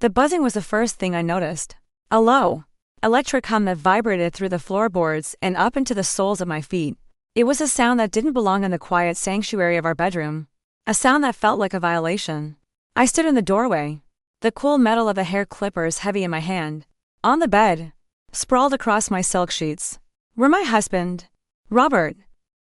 The buzzing was the first thing I noticed. A low, electric hum that vibrated through the floorboards and up into the soles of my feet. It was a sound that didn't belong in the quiet sanctuary of our bedroom. A sound that felt like a violation. I stood in the doorway, the cool metal of the hair clippers heavy in my hand. On the bed, sprawled across my silk sheets, were my husband, Robert,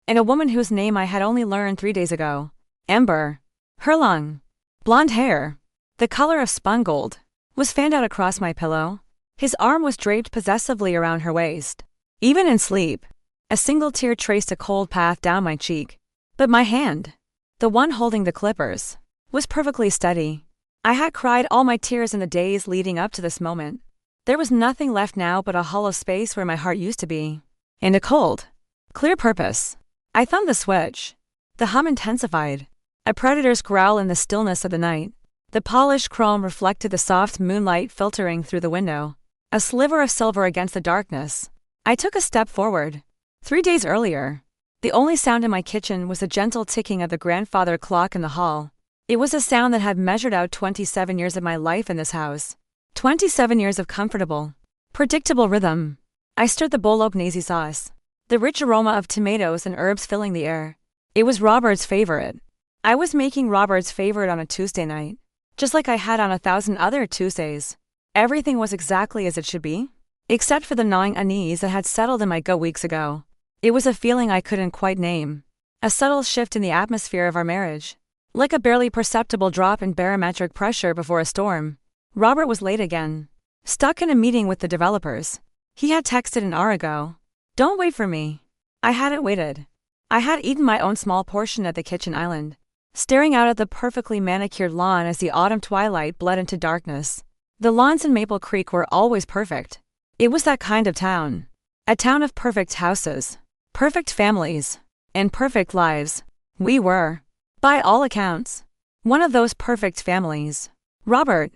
and a woman whose name I had only learned 3 days ago, Amber. Her long, blonde hair, the color of spun gold, was fanned out across my pillow. His arm was draped possessively around her waist. Even in sleep, a single tear traced a cold path down my cheek. But my hand, the one holding the clippers, was perfectly steady. I had cried all my tears in the days leading up to this moment. There was nothing left now but a hollow space where my heart used to be. And a cold, clear purpose. I thumbed the switch. The hum intensified. A predator's growl in the stillness of the night. The polished chrome reflected the soft moonlight filtering through the window. A sliver of silver against the darkness. I took a step forward. 3 days earlier, the only sound in my kitchen was the gentle ticking of the grandfather clock in the hall. It was a sound that had measured out 27 years of my life in this house. 27 years of comfortable, predictable rhythm. I stirred the bolognese sauce, the rich aroma of tomatoes and herbs filling the air. It was Robert's favorite. I was making Robert's favorite on a Tuesday night, just like I had on 1,000 other Tuesdays. Everything was exactly as it should be, except for the gnawing unease that had settled in my gut weeks ago. It was a feeling I couldn't quite name. A subtle shift in the atmosphere of our marriage. Like a barely perceptible drop in barometric pressure before a storm. Robert was late again. Stuck in a meeting with the developers. He had texted an hour ago. Don't wait for me. I hadn't waited. I had eaten my own small portion at the kitchen island, staring out at the perfectly manicured lawn as the autumn twilight bled into darkness. The lawns in Maple Creek were always perfect. It was that kind of town. A town of perfect houses, perfect families, and perfect lives. We were, by all accounts, one of those perfect families. Robert,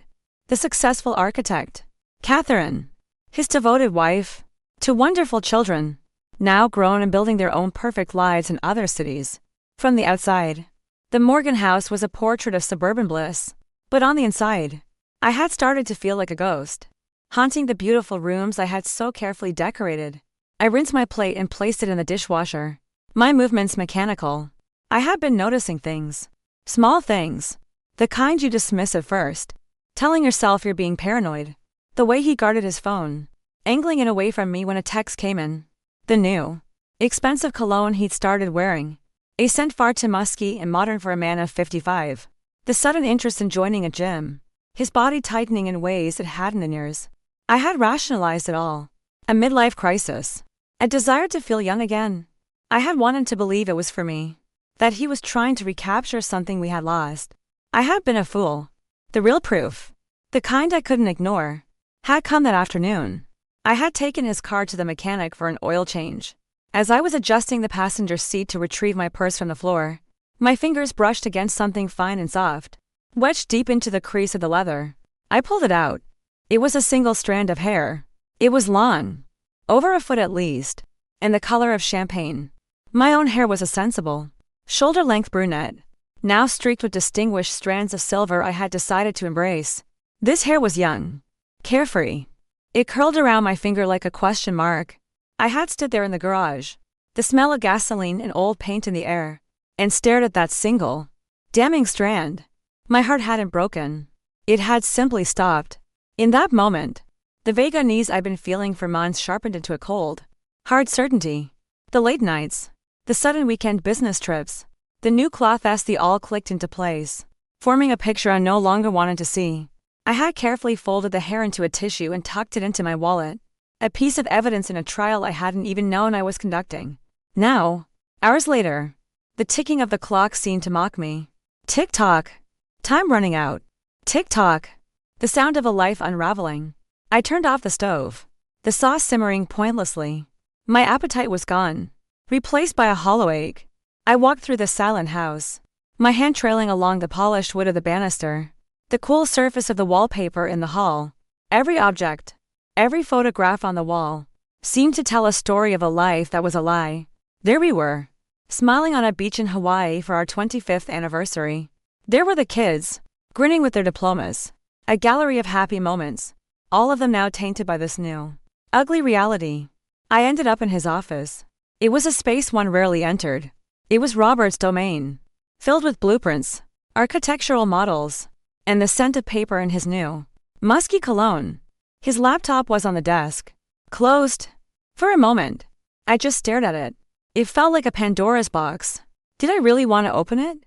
the successful architect. Catherine, his devoted wife. 2 wonderful children, now grown and building their own perfect lives in other cities. From the outside, the Morgan house was a portrait of suburban bliss. But on the inside, I had started to feel like a ghost, haunting the beautiful rooms I had so carefully decorated. I rinsed my plate and placed it in the dishwasher. My movements mechanical. I had been noticing things. Small things. The kind you dismiss at first. Telling yourself you're being paranoid. The way he guarded his phone, angling it away from me when a text came in. The new, expensive cologne he'd started wearing. A scent far too musky and modern for a man of 55. The sudden interest in joining a gym. His body tightening in ways it hadn't in years. I had rationalized it all. A midlife crisis. A desire to feel young again. I had wanted to believe it was for me. That he was trying to recapture something we had lost. I had been a fool. The real proof, the kind I couldn't ignore, had come that afternoon. I had taken his car to the mechanic for an oil change. As I was adjusting the passenger seat to retrieve my purse from the floor, my fingers brushed against something fine and soft, wedged deep into the crease of the leather. I pulled it out. It was a single strand of hair. It was long, over a foot at least, and the color of champagne. My own hair was a sensible, shoulder-length brunette, now streaked with distinguished strands of silver I had decided to embrace. This hair was young, carefree. It curled around my finger like a question mark. I had stood there in the garage, the smell of gasoline and old paint in the air, and stared at that single, damning strand. My heart hadn't broken. It had simply stopped. In that moment, the vague unease I'd been feeling for months sharpened into a cold, hard certainty. The late nights, the sudden weekend business trips, the new cloth they all clicked into place, forming a picture I no longer wanted to see. I had carefully folded the hair into a tissue and tucked it into my wallet, a piece of evidence in a trial I hadn't even known I was conducting. Now, hours later, the ticking of the clock seemed to mock me. Tick-tock. Time running out. Tick-tock. The sound of a life unraveling. I turned off the stove, the sauce simmering pointlessly. My appetite was gone, replaced by a hollow ache. I walked through the silent house, my hand trailing along the polished wood of the banister, the cool surface of the wallpaper in the hall. Every object, every photograph on the wall, seemed to tell a story of a life that was a lie. There we were, smiling on a beach in Hawaii for our 25th anniversary. There were the kids, grinning with their diplomas, A gallery of happy moments, all of them now tainted by this new, ugly reality. I ended up in his office. It was a space one rarely entered. It was Robert's domain, filled with blueprints, architectural models, and the scent of paper in his new, musky cologne. His laptop was on the desk, closed. For a moment, I just stared at it. It felt like a Pandora's box. Did I really want to open it?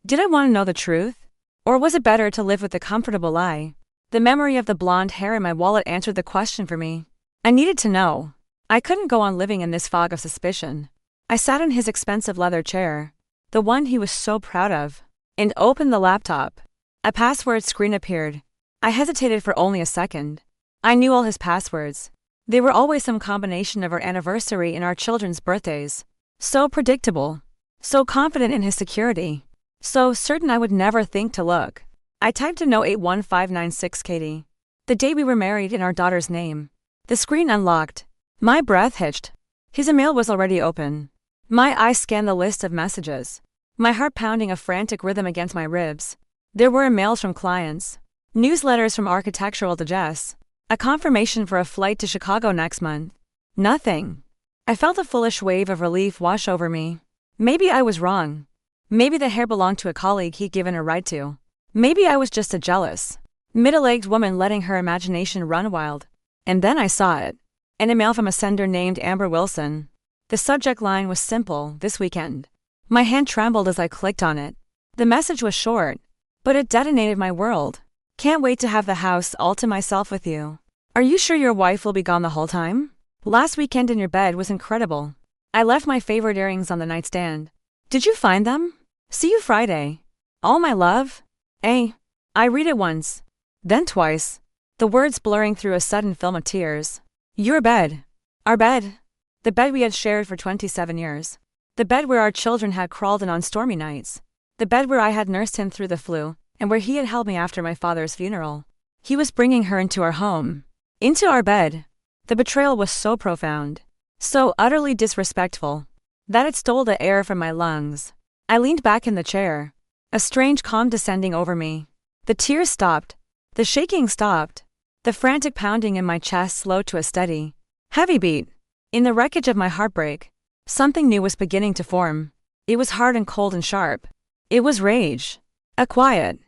Did I want to know the truth? Or was it better to live with the comfortable lie? The memory of the blonde hair in my wallet answered the question for me. I needed to know. I couldn't go on living in this fog of suspicion. I sat in his expensive leather chair, the one he was so proud of, and opened the laptop. A password screen appeared. I hesitated for only a second. I knew all his passwords. They were always some combination of our anniversary and our children's birthdays. So predictable. So confident in his security. So certain I would never think to look. I typed in 081596 Katie. The day we were married in our daughter's name. The screen unlocked. My breath hitched. His email was already open. My eyes scanned the list of messages. My heart pounding a frantic rhythm against my ribs. There were emails from clients. Newsletters from Architectural Digest. A confirmation for a flight to Chicago next month. Nothing. I felt a foolish wave of relief wash over me. Maybe I was wrong. Maybe the hair belonged to a colleague he'd given a ride to. Maybe I was just a jealous, middle-aged woman letting her imagination run wild. And then I saw it. An email from a sender named Amber Wilson. The subject line was simple, this weekend. My hand trembled as I clicked on it. The message was short, but it detonated my world. Can't wait to have the house all to myself with you. Are you sure your wife will be gone the whole time? Last weekend in your bed was incredible. I left my favorite earrings on the nightstand. Did you find them? See you Friday. All my love. I read it once, then twice, the words blurring through a sudden film of tears. Your bed. Our bed. The bed we had shared for 27 years. The bed where our children had crawled in on stormy nights. The bed where I had nursed him through the flu, and where he had held me after my father's funeral. He was bringing her into our home. Into our bed. The betrayal was so profound, so utterly disrespectful, that it stole the air from my lungs. I leaned back in the chair, a strange calm descending over me. The tears stopped. The shaking stopped. The frantic pounding in my chest slowed to a steady, heavy beat. In the wreckage of my heartbreak, something new was beginning to form. It was hard and cold and sharp. It was rage. A quiet,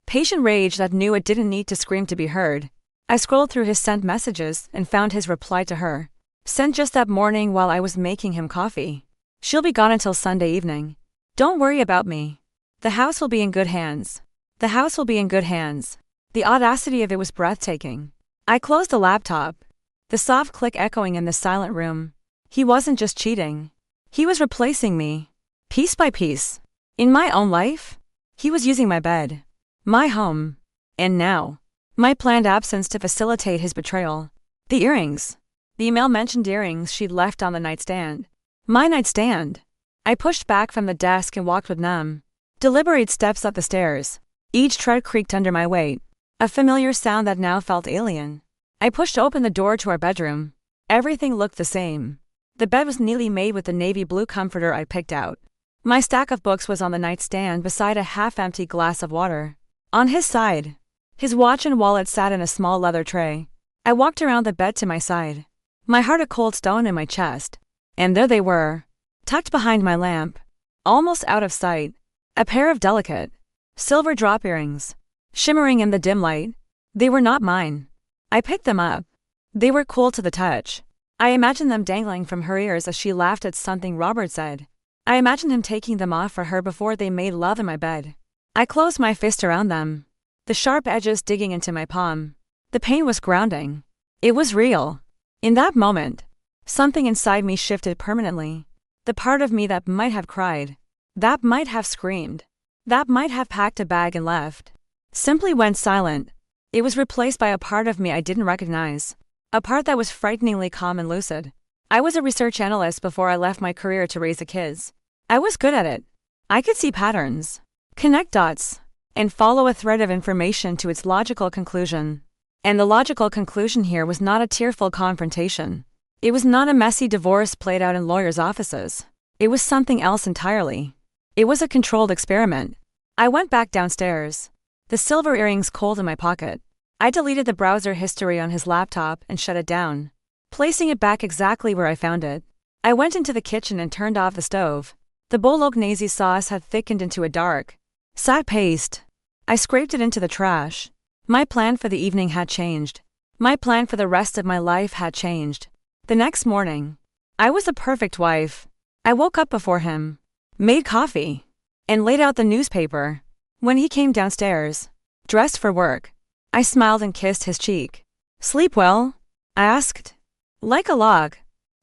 patient rage that knew it didn't need to scream to be heard. I scrolled through his sent messages and found his reply to her. Sent just that morning while I was making him coffee. She'll be gone until Sunday evening. Don't worry about me. The house will be in good hands. The house will be in good hands. The audacity of it was breathtaking. I closed the laptop. The soft click echoing in the silent room. He wasn't just cheating. He was replacing me. Piece by piece. In my own life, he was using my bed. My home. And now, my planned absence to facilitate his betrayal. The earrings. The email mentioned earrings she'd left on the nightstand. My nightstand. I pushed back from the desk and walked with numb, deliberate steps up the stairs. Each tread creaked under my weight. A familiar sound that now felt alien. I pushed open the door to our bedroom. Everything looked the same. The bed was neatly made with the navy blue comforter I picked out. My stack of books was on the nightstand beside a half-empty glass of water. On his side, his watch and wallet sat in a small leather tray. I walked around the bed to my side, my heart a cold stone in my chest. And there they were, tucked behind my lamp, almost out of sight, a pair of delicate, silver drop earrings, shimmering in the dim light. They were not mine. I picked them up. They were cool to the touch. I imagined them dangling from her ears as she laughed at something Robert said. I imagined him taking them off for her before they made love in my bed. I closed my fist around them, the sharp edges digging into my palm. The pain was grounding. It was real. In that moment, something inside me shifted permanently. The part of me that might have cried, that might have screamed, that might have packed a bag and left, simply went silent. It was replaced by a part of me I didn't recognize, a part that was frighteningly calm and lucid. I was a research analyst before I left my career to raise the kids. I was good at it. I could see patterns, connect dots, and follow a thread of information to its logical conclusion. And the logical conclusion here was not a tearful confrontation. It was not a messy divorce played out in lawyers' offices. It was something else entirely. It was a controlled experiment. I went back downstairs, the silver earrings cold in my pocket. I deleted the browser history on his laptop and shut it down, placing it back exactly where I found it. I went into the kitchen and turned off the stove. The bolognese sauce had thickened into a dark, sad paste. I scraped it into the trash. My plan for the evening had changed. My plan for the rest of my life had changed. The next morning, I was the perfect wife. I woke up before him, made coffee, and laid out the newspaper. When he came downstairs, dressed for work, I smiled and kissed his cheek. "Sleep well?" I asked. "Like a log,"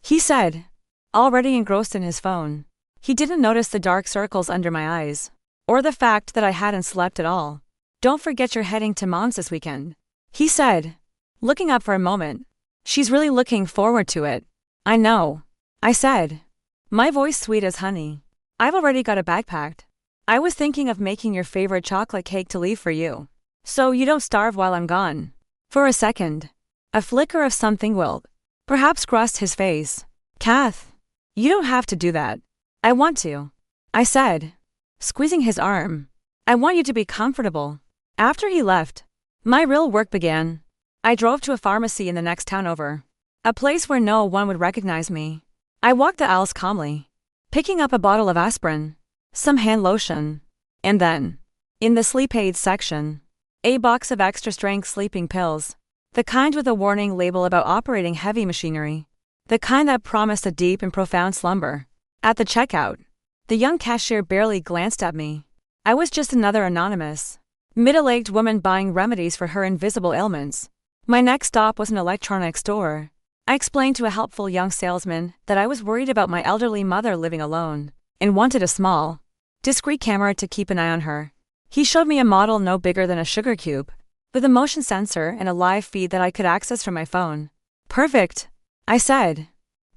he said, already engrossed in his phone. He didn't notice the dark circles under my eyes, or the fact that I hadn't slept at all. "Don't forget you're heading to Mom's this weekend," he said, looking up for a moment. "She's really looking forward to it." "I know," I said, my voice sweet as honey. "I've already got a bag packed. I was thinking of making your favorite chocolate cake to leave for you, so you don't starve while I'm gone." For a second, a flicker of something wilt, perhaps crossed his face. "Kath, you don't have to do that." "I want to," I said, squeezing his arm. "I want you to be comfortable." After he left, my real work began. I drove to a pharmacy in the next town over, a place where no one would recognize me. I walked the aisles calmly, picking up a bottle of aspirin, some hand lotion, and then, in the sleep aids section, a box of extra-strength sleeping pills, the kind with a warning label about operating heavy machinery, the kind that promised a deep and profound slumber. At the checkout, the young cashier barely glanced at me. I was just another anonymous, middle-aged woman buying remedies for her invisible ailments. My next stop was an electronics store. I explained to a helpful young salesman that I was worried about my elderly mother living alone, and wanted a small, discreet camera to keep an eye on her. He showed me a model no bigger than a sugar cube, with a motion sensor and a live feed that I could access from my phone. "Perfect," I said,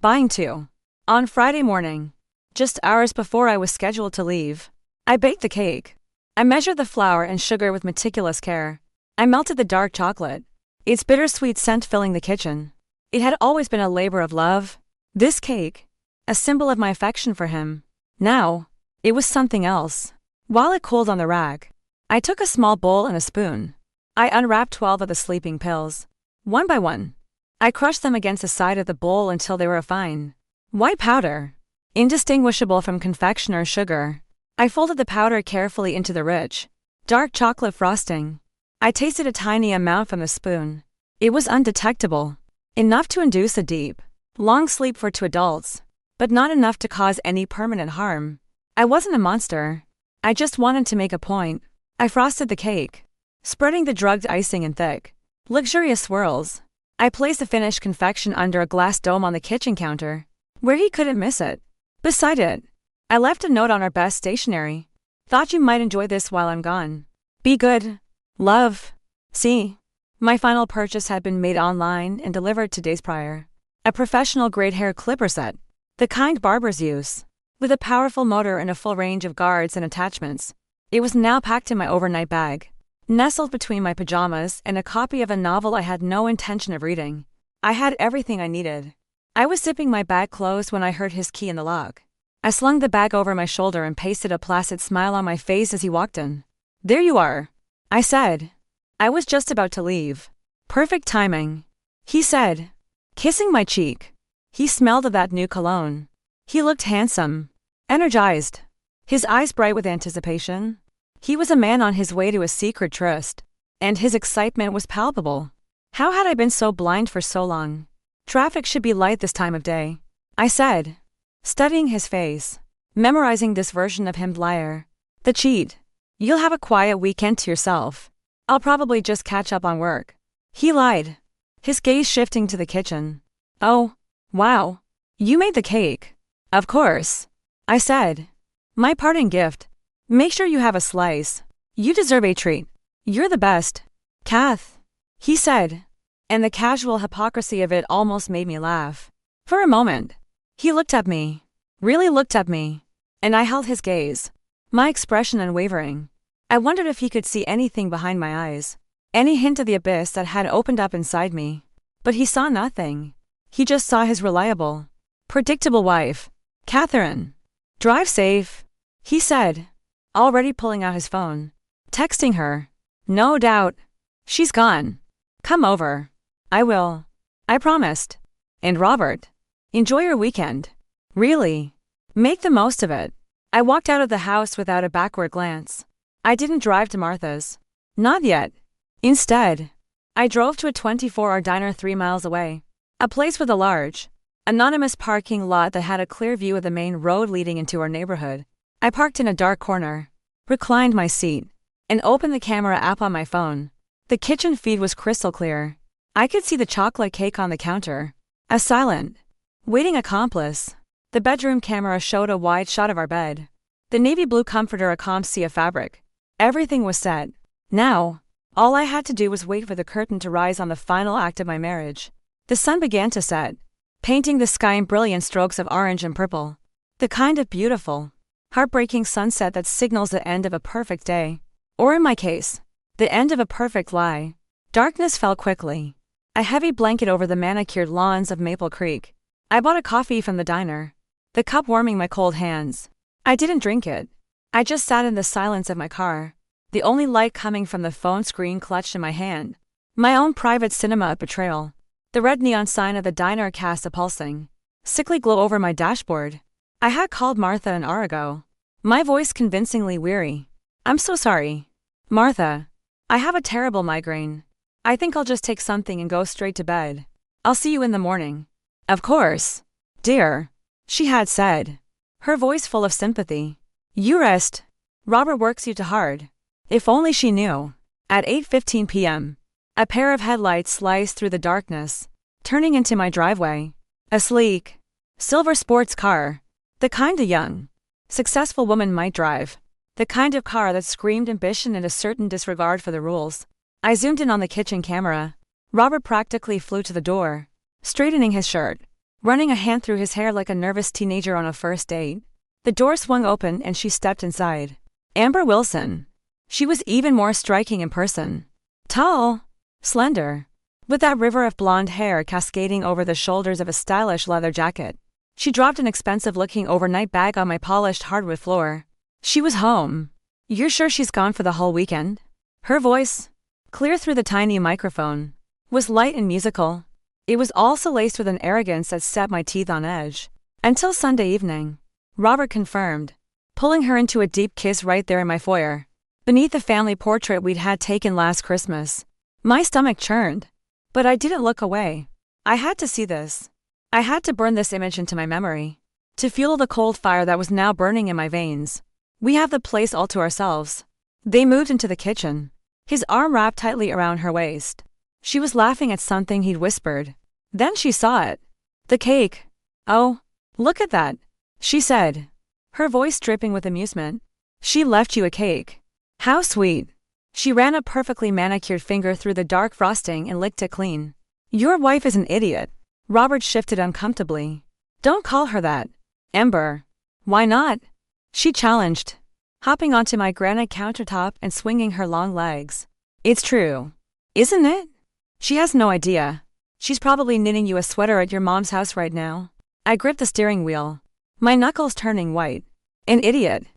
buying two. On Friday morning, just hours before I was scheduled to leave, I baked the cake. I measured the flour and sugar with meticulous care. I melted the dark chocolate, its bittersweet scent filling the kitchen. It had always been a labor of love. This cake, a symbol of my affection for him. Now, it was something else. While it cooled on the rack, I took a small bowl and a spoon. I unwrapped 12 of the sleeping pills. One by one, I crushed them against the side of the bowl until they were a fine white powder, indistinguishable from confectioner's sugar. I folded the powder carefully into the rich, dark chocolate frosting. I tasted a tiny amount from the spoon. It was undetectable, enough to induce a deep, long sleep for two adults, but not enough to cause any permanent harm. I wasn't a monster. I just wanted to make a point. I frosted the cake, spreading the drugged icing in thick, luxurious swirls. I placed the finished confection under a glass dome on the kitchen counter, where he couldn't miss it. Beside it, I left a note on our best stationery. "Thought you might enjoy this while I'm gone. Be good. Love." See, my final purchase had been made online and delivered 2 days prior. A professional-grade hair clipper set, the kind barbers use, with a powerful motor and a full range of guards and attachments. It was now packed in my overnight bag, nestled between my pajamas and a copy of a novel I had no intention of reading. I had everything I needed. I was zipping my bag closed when I heard his key in the lock. I slung the bag over my shoulder and pasted a placid smile on my face as he walked in. "There you are," I said. I was just about to leave. "Perfect timing," he said, kissing my cheek. He smelled of that new cologne. He looked handsome, energized, his eyes bright with anticipation. He was a man on his way to a secret tryst, and his excitement was palpable. How had I been so blind for so long? "Traffic should be light this time of day," I said, studying his face, memorizing this version of him. Liar. The cheat. "You'll have a quiet weekend to yourself. I'll probably just catch up on work." He lied, his gaze shifting to the kitchen. "Oh, wow. You made the cake." "Of course," I said. "My parting gift. Make sure you have a slice. You deserve a treat. You're the best." "Kath," he said, and the casual hypocrisy of it almost made me laugh. For a moment, he looked at me, really looked at me, and I held his gaze, my expression unwavering. I wondered if he could see anything behind my eyes, any hint of the abyss that had opened up inside me. But he saw nothing. He just saw his reliable, predictable wife. "Catherine, drive safe," he said, already pulling out his phone. "Texting her. No doubt. She's gone." Come over. I will. I promised. And Robert, enjoy your weekend. Really. Make the most of it. I walked out of the house without a backward glance. I didn't drive to Martha's. Not yet. Instead, I drove to a 24-hour diner 3 miles away. A place with a large, anonymous parking lot that had a clear view of the main road leading into our neighborhood. I parked in a dark corner, reclined my seat, and opened the camera app on my phone. The kitchen feed was crystal clear. I could see the chocolate cake on the counter. A silent, waiting accomplice. The bedroom camera showed a wide shot of our bed. The navy blue comforter, a calm sea of fabric. Everything was set. Now, all I had to do was wait for the curtain to rise on the final act of my marriage. The sun began to set, painting the sky in brilliant strokes of orange and purple. The kind of beautiful, heartbreaking sunset that signals the end of a perfect day. Or in my case, the end of a perfect lie. Darkness fell quickly, a heavy blanket over the manicured lawns of Maple Creek. I bought a coffee from the diner, the cup warming my cold hands. I didn't drink it. I just sat in the silence of my car, the only light coming from the phone screen clutched in my hand. My own private cinema of betrayal. The red neon sign of the diner cast a pulsing, sickly glow over my dashboard. I had called Martha an hour ago, my voice convincingly weary. I'm so sorry. Martha, I have a terrible migraine. I think I'll just take something and go straight to bed. I'll see you in the morning. Of course, dear, she had said, her voice full of sympathy. You rest. Robert works you too hard. If only she knew. At 8:15 p.m., a pair of headlights sliced through the darkness, turning into my driveway. A sleek, silver sports car. The kind a young, successful woman might drive. The kind of car that screamed ambition and a certain disregard for the rules. I zoomed in on the kitchen camera. Robert practically flew to the door, straightening his shirt, running a hand through his hair like a nervous teenager on a first date. The door swung open and she stepped inside. Amber Wilson. She was even more striking in person. Tall, slender, with that river of blonde hair cascading over the shoulders of a stylish leather jacket. She dropped an expensive-looking overnight bag on my polished hardwood floor. She was home. You're sure she's gone for the whole weekend? Her voice, clear through the tiny microphone, was light and musical. It was also laced with an arrogance that set my teeth on edge. Until Sunday evening, Robert confirmed, pulling her into a deep kiss right there in my foyer, beneath the family portrait we'd had taken last Christmas. My stomach churned, but I didn't look away. I had to see this. I had to burn this image into my memory, to fuel the cold fire that was now burning in my veins. We have the place all to ourselves. They moved into the kitchen, his arm wrapped tightly around her waist. She was laughing at something he'd whispered. Then she saw it. The cake. Oh, look at that, she said, her voice dripping with amusement. She left you a cake. How sweet. She ran a perfectly manicured finger through the dark frosting and licked it clean. Your wife is an idiot. Robert shifted uncomfortably. Don't call her that, Amber. Why not? She challenged, hopping onto my granite countertop and swinging her long legs. It's true, isn't it? She has no idea. She's probably knitting you a sweater at your mom's house right now. I gripped the steering wheel, my knuckles turning white. An idiot.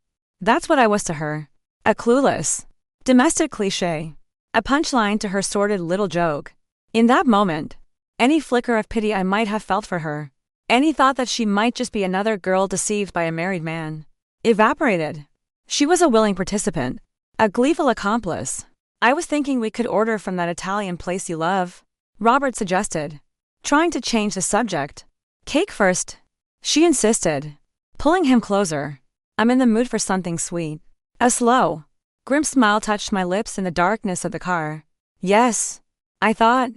That's what I was to her. A clueless, domestic cliché. A punchline to her sordid little joke. In that moment, any flicker of pity I might have felt for her, any thought that she might just be another girl deceived by a married man, evaporated. She was a willing participant, a gleeful accomplice. I was thinking we could order from that Italian place you love, Robert suggested, trying to change the subject. Cake first, she insisted, pulling him closer. I'm in the mood for something sweet. A slow, grim smile touched my lips in the darkness of the car. Yes, I thought.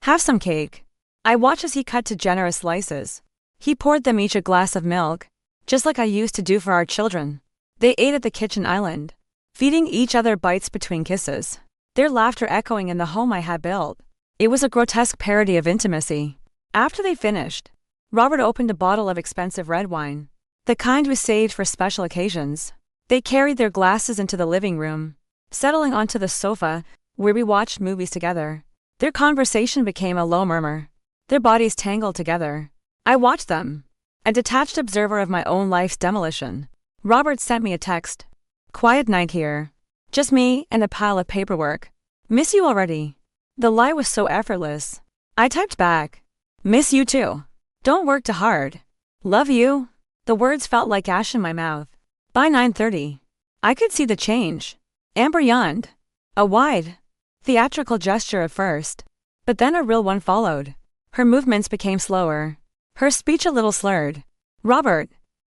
Have some cake. I watched as he cut to generous slices. He poured them each a glass of milk, just like I used to do for our children. They ate at the kitchen island, feeding each other bites between kisses, their laughter echoing in the home I had built. It was a grotesque parody of intimacy. After they finished, Robert opened a bottle of expensive red wine, the kind we saved for special occasions. They carried their glasses into the living room, settling onto the sofa, where we watched movies together. Their conversation became a low murmur, their bodies tangled together. I watched them, a detached observer of my own life's demolition. Robert sent me a text. Quiet night here. Just me and a pile of paperwork. Miss you already. The lie was so effortless. I typed back. Miss you too. Don't work too hard. Love you. The words felt like ash in my mouth. By 9:30, I could see the change. Amber yawned. A wide, theatrical gesture at first, but then a real one followed. Her movements became slower, her speech a little slurred. Robert,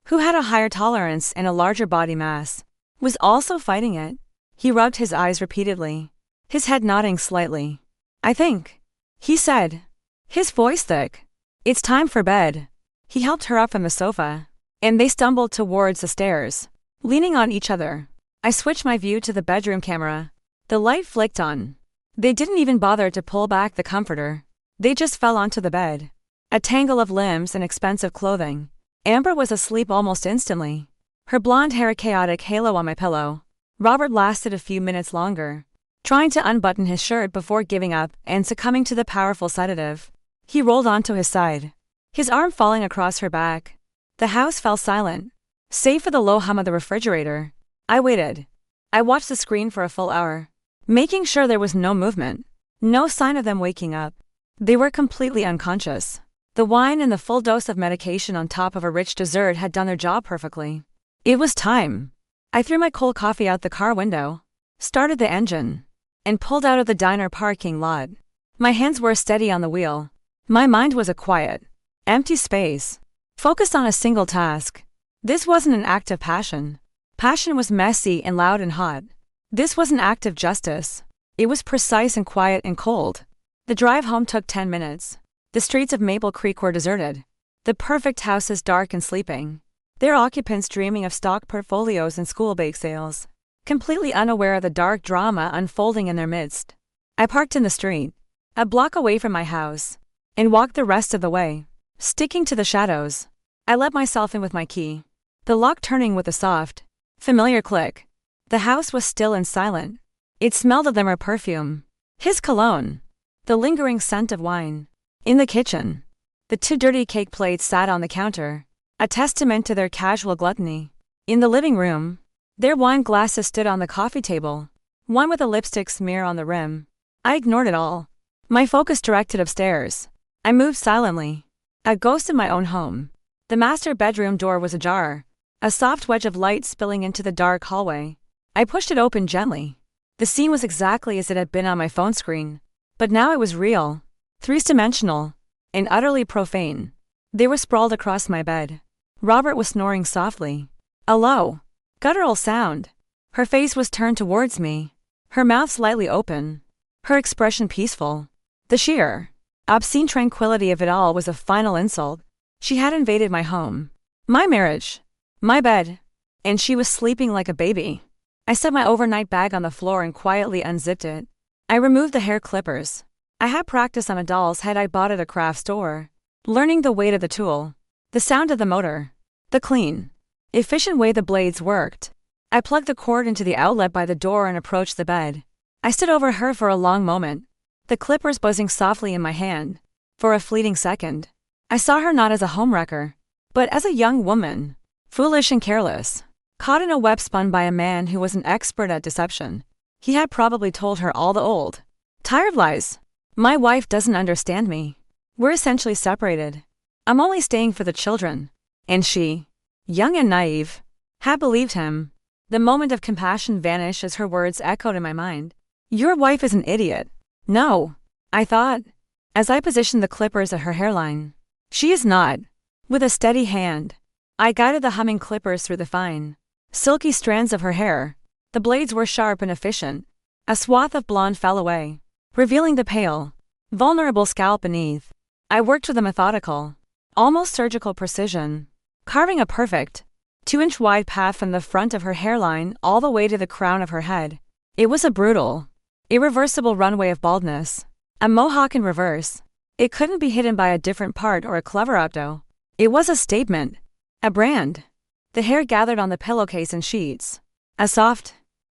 who had a higher tolerance and a larger body mass, was also fighting it. He rubbed his eyes repeatedly, his head nodding slightly. I think, he said, his voice thick. It's time for bed. He helped her up from the sofa, and they stumbled towards the stairs, leaning on each other. I switched my view to the bedroom camera. The light flicked on. They didn't even bother to pull back the comforter. They just fell onto the bed. A tangle of limbs and expensive clothing. Amber was asleep almost instantly, her blonde hair a chaotic halo on my pillow. Robert lasted a few minutes longer, trying to unbutton his shirt before giving up and succumbing to the powerful sedative. He rolled onto his side, his arm falling across her back. The house fell silent, save for the low hum of the refrigerator. I waited. I watched the screen for a full hour, making sure there was no movement, no sign of them waking up. They were completely unconscious. The wine and the full dose of medication on top of a rich dessert had done their job perfectly. It was time. I threw my cold coffee out the car window, started the engine, and pulled out of the diner parking lot. My hands were steady on the wheel. My mind was a quiet, empty space, focused on a single task. This wasn't an act of passion. Passion was messy and loud and hot. This was an act of justice. It was precise and quiet and cold. The drive home took 10 minutes. The streets of Maple Creek were deserted. The perfect houses dark and sleeping, their occupants dreaming of stock portfolios and school bake sales, completely unaware of the dark drama unfolding in their midst. I parked in the street, a block away from my house, and walked the rest of the way, sticking to the shadows. I let myself in with my key, the lock turning with a soft, familiar click. The house was still and silent. It smelled of them or perfume, his cologne, the lingering scent of wine. In the kitchen, the 2 dirty cake plates sat on the counter, a testament to their casual gluttony. In the living room, their wine glasses stood on the coffee table, one with a lipstick smear on the rim. I ignored it all. My focus directed upstairs. I moved silently, a ghost in my own home. The master bedroom door was ajar, a soft wedge of light spilling into the dark hallway. I pushed it open gently. The scene was exactly as it had been on my phone screen, but now it was real. 3-dimensional, and utterly profane. They were sprawled across my bed. Robert was snoring softly, a low, guttural sound. Her face was turned towards me, her mouth slightly open, her expression peaceful. The sheer, obscene tranquility of it all was a final insult. She had invaded my home, my marriage, my bed, and she was sleeping like a baby. I set my overnight bag on the floor and quietly unzipped it. I removed the hair clippers. I had practice on a doll's head I bought at a craft store, learning the weight of the tool, the sound of the motor, the clean, efficient way the blades worked. I plugged the cord into the outlet by the door and approached the bed. I stood over her for a long moment, the clippers buzzing softly in my hand. For a fleeting second, I saw her not as a homewrecker, but as a young woman, foolish and careless, caught in a web spun by a man who was an expert at deception. He had probably told her all the old, tired lies. My wife doesn't understand me. We're essentially separated. I'm only staying for the children. And she, young and naive, had believed him. The moment of compassion vanished as her words echoed in my mind. Your wife is an idiot. No, I thought, as I positioned the clippers at her hairline. She is not. With a steady hand, I guided the humming clippers through the fine, silky strands of her hair. The blades were sharp and efficient. A swath of blonde fell away, revealing the pale, vulnerable scalp beneath. I worked with a methodical, almost surgical precision, carving a perfect, 2-inch wide path from the front of her hairline all the way to the crown of her head. It was a brutal, irreversible runway of baldness, a mohawk in reverse. It couldn't be hidden by a different part or a clever updo. It was a statement, a brand. The hair gathered on the pillowcase and sheets, a soft,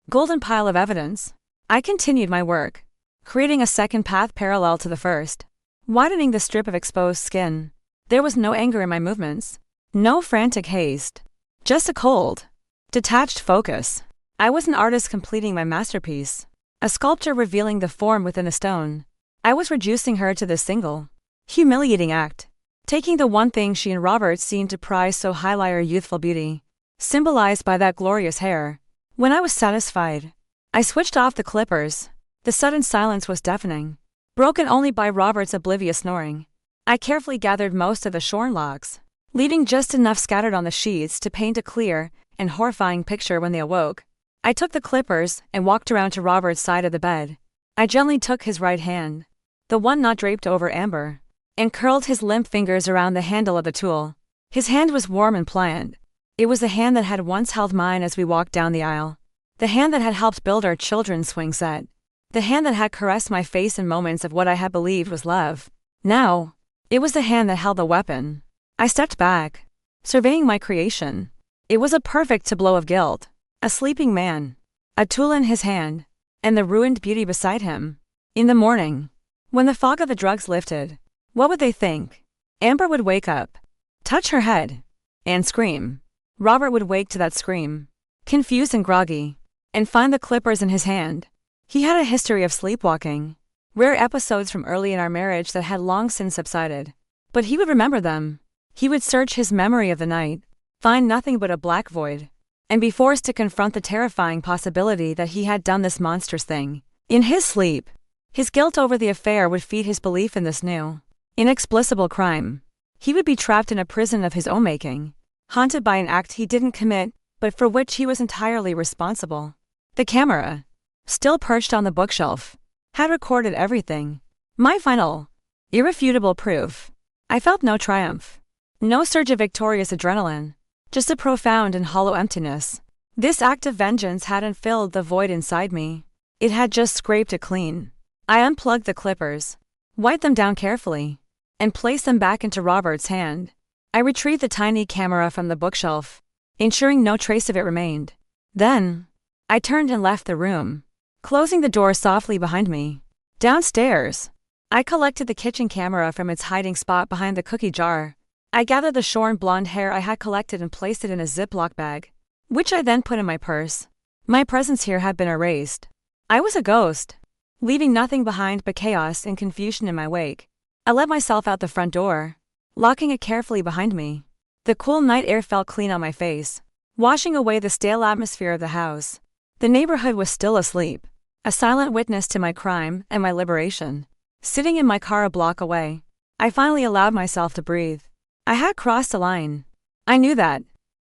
golden pile of evidence. I continued my work, creating a second path parallel to the first, widening the strip of exposed skin. There was no anger in my movements, no frantic haste, just a cold, detached focus. I was an artist completing my masterpiece, a sculptor revealing the form within the stone. I was reducing her to this single, humiliating act. Taking the one thing she and Robert seemed to prize so highly, her youthful beauty, symbolized by that glorious hair. When I was satisfied, I switched off the clippers. The sudden silence was deafening, broken only by Robert's oblivious snoring. I carefully gathered most of the shorn locks, leaving just enough scattered on the sheets to paint a clear and horrifying picture when they awoke. I took the clippers and walked around to Robert's side of the bed. I gently took his right hand, the one not draped over amber, and curled his limp fingers around the handle of the tool. His hand was warm and pliant. It was the hand that had once held mine as we walked down the aisle. The hand that had helped build our children's swing set. The hand that had caressed my face in moments of what I had believed was love. Now, it was the hand that held the weapon. I stepped back, surveying my creation. It was a perfect tableau of guilt. A sleeping man, a tool in his hand, and the ruined beauty beside him. In the morning, when the fog of the drugs lifted, what would they think? Amber would wake up, touch her head, and scream. Robert would wake to that scream, confused and groggy, and find the clippers in his hand. He had a history of sleepwalking, rare episodes from early in our marriage that had long since subsided. But he would remember them. He would search his memory of the night, find nothing but a black void, and be forced to confront the terrifying possibility that he had done this monstrous thing. In his sleep, his guilt over the affair would feed his belief in this new, inexplicable crime. He would be trapped in a prison of his own making, haunted by an act he didn't commit, but for which he was entirely responsible. The camera, still perched on the bookshelf, had recorded everything. My final, irrefutable proof. I felt no triumph, no surge of victorious adrenaline, just a profound and hollow emptiness. This act of vengeance hadn't filled the void inside me. It had just scraped it clean. I unplugged the clippers, wiped them down carefully, and placed them back into Robert's hand. I retrieved the tiny camera from the bookshelf, ensuring no trace of it remained. Then, I turned and left the room, closing the door softly behind me. Downstairs, I collected the kitchen camera from its hiding spot behind the cookie jar. I gathered the shorn blonde hair I had collected and placed it in a Ziploc bag, which I then put in my purse. My presence here had been erased. I was a ghost, leaving nothing behind but chaos and confusion in my wake. I let myself out the front door, locking it carefully behind me. The cool night air felt clean on my face, washing away the stale atmosphere of the house. The neighborhood was still asleep, a silent witness to my crime and my liberation. Sitting in my car a block away, I finally allowed myself to breathe. I had crossed a line. I knew that.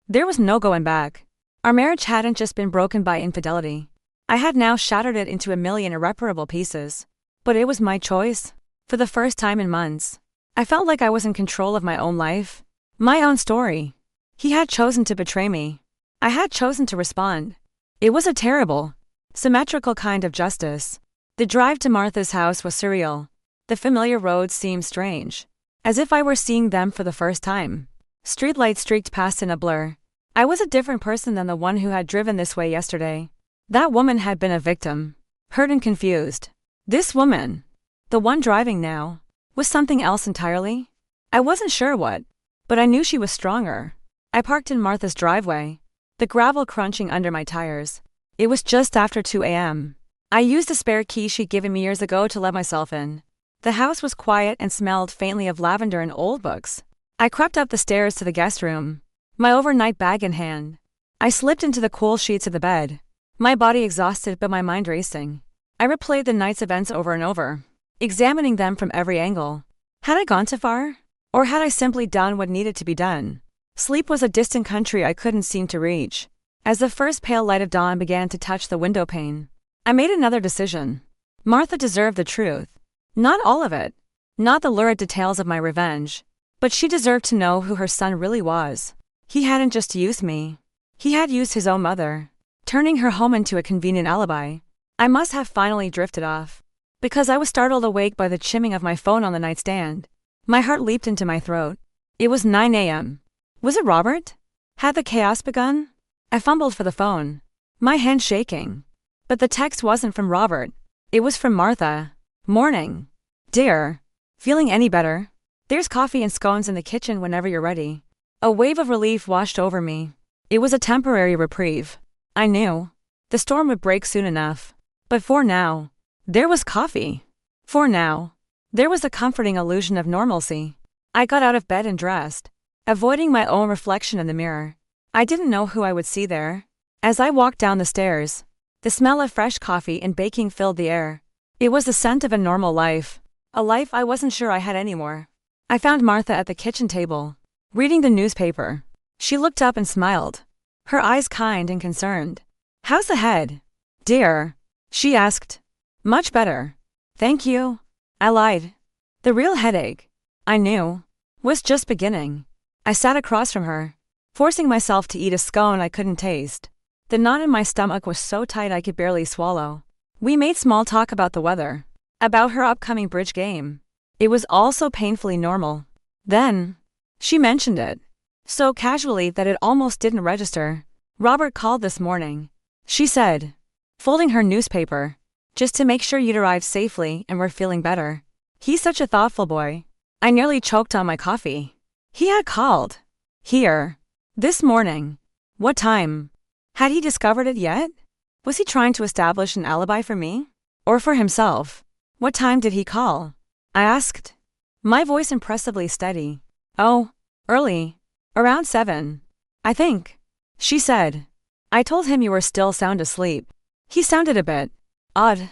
There was no going back. Our marriage hadn't just been broken by infidelity. I had now shattered it into a million irreparable pieces. But it was my choice. For the first time in months, I felt like I was in control of my own life, my own story. He had chosen to betray me. I had chosen to respond. It was a terrible, symmetrical kind of justice. The drive to Martha's house was surreal. The familiar roads seemed strange, as if I were seeing them for the first time. Streetlights streaked past in a blur. I was a different person than the one who had driven this way yesterday. That woman had been a victim, hurt and confused. This woman, the one driving now, was something else entirely. I wasn't sure what, but I knew she was stronger. I parked in Martha's driveway, the gravel crunching under my tires. It was just after 2 a.m. I used a spare key she'd given me years ago to let myself in. The house was quiet and smelled faintly of lavender and old books. I crept up the stairs to the guest room, my overnight bag in hand. I slipped into the cool sheets of the bed, my body exhausted but my mind racing. I replayed the night's events over and over, examining them from every angle. Had I gone too far? Or had I simply done what needed to be done? Sleep was a distant country I couldn't seem to reach. As the first pale light of dawn began to touch the window pane, I made another decision. Martha deserved the truth. Not all of it. Not the lurid details of my revenge. But she deserved to know who her son really was. He hadn't just used me. He had used his own mother, turning her home into a convenient alibi. I must have finally drifted off, because I was startled awake by the chimming of my phone on the nightstand. My heart leaped into my throat. It was 9 a.m. Was it Robert? Had the chaos begun? I fumbled for the phone, my hand shaking. But the text wasn't from Robert. It was from Martha. Morning. Dear. Feeling any better? There's coffee and scones in the kitchen whenever you're ready. A wave of relief washed over me. It was a temporary reprieve. I knew the storm would break soon enough. But for now, there was coffee. For now. There was a comforting illusion of normalcy. I got out of bed and dressed, avoiding my own reflection in the mirror. I didn't know who I would see there. As I walked down the stairs, the smell of fresh coffee and baking filled the air. It was the scent of a normal life, a life I wasn't sure I had anymore. I found Martha at the kitchen table, reading the newspaper. She looked up and smiled, her eyes kind and concerned. "How's the head, dear?" she asked. "Much better. Thank you," I lied. The real headache, I knew, was just beginning. I sat across from her, forcing myself to eat a scone I couldn't taste. The knot in my stomach was so tight I could barely swallow. We made small talk about the weather, about her upcoming bridge game. It was all so painfully normal. Then, she mentioned it, so casually that it almost didn't register. "Robert called this morning," she said, folding her newspaper, "just to make sure you'd arrived safely and were feeling better. He's such a thoughtful boy." I nearly choked on my coffee. He had called. Here. This morning. What time? Had he discovered it yet? Was he trying to establish an alibi for me? Or for himself? "What time did he call?" I asked, my voice impressively steady. "Oh, early. Around 7. I think," she said. "I told him you were still sound asleep." He sounded a bit odd,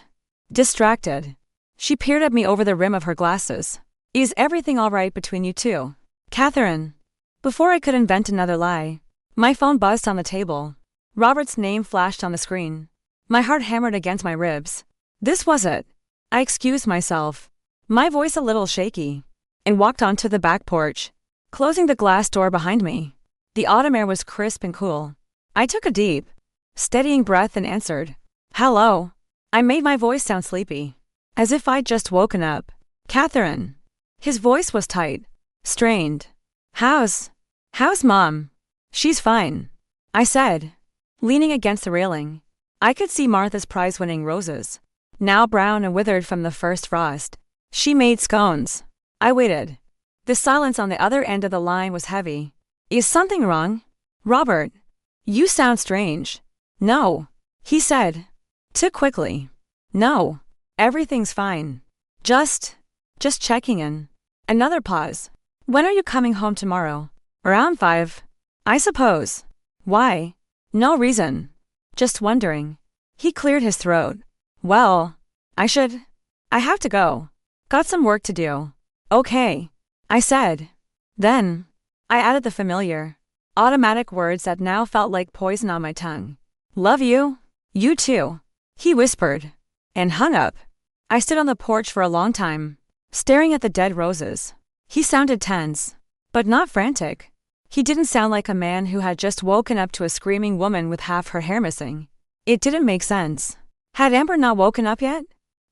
distracted. She peered at me over the rim of her glasses. "Is everything all right between you two, Catherine?" Before I could invent another lie, my phone buzzed on the table. Robert's name flashed on the screen. My heart hammered against my ribs. This was it. I excused myself, my voice a little shaky, and walked onto the back porch, closing the glass door behind me. The autumn air was crisp and cool. I took a deep, steadying breath and answered. "Hello." I made my voice sound sleepy, as if I'd just woken up. "Catherine." His voice was tight, strained. How's Mom?" "She's fine," I said, leaning against the railing. I could see Martha's prize-winning roses, now brown and withered from the first frost. She made scones. I waited. The silence on the other end of the line was heavy. "Is something wrong? Robert, you sound strange." "No," he said, too quickly. "No, everything's fine. Just checking in." Another pause. "When are you coming home tomorrow?" "Around 5. I suppose." "Why?" "No reason. Just wondering." He cleared his throat. "Well, I have to go. Got some work to do." "Okay," I said. Then, I added the familiar, automatic words that now felt like poison on my tongue. "Love you." "You too," he whispered, and hung up. I stood on the porch for a long time, staring at the dead roses. He sounded tense, but not frantic. He didn't sound like a man who had just woken up to a screaming woman with half her hair missing. It didn't make sense. Had Amber not woken up yet?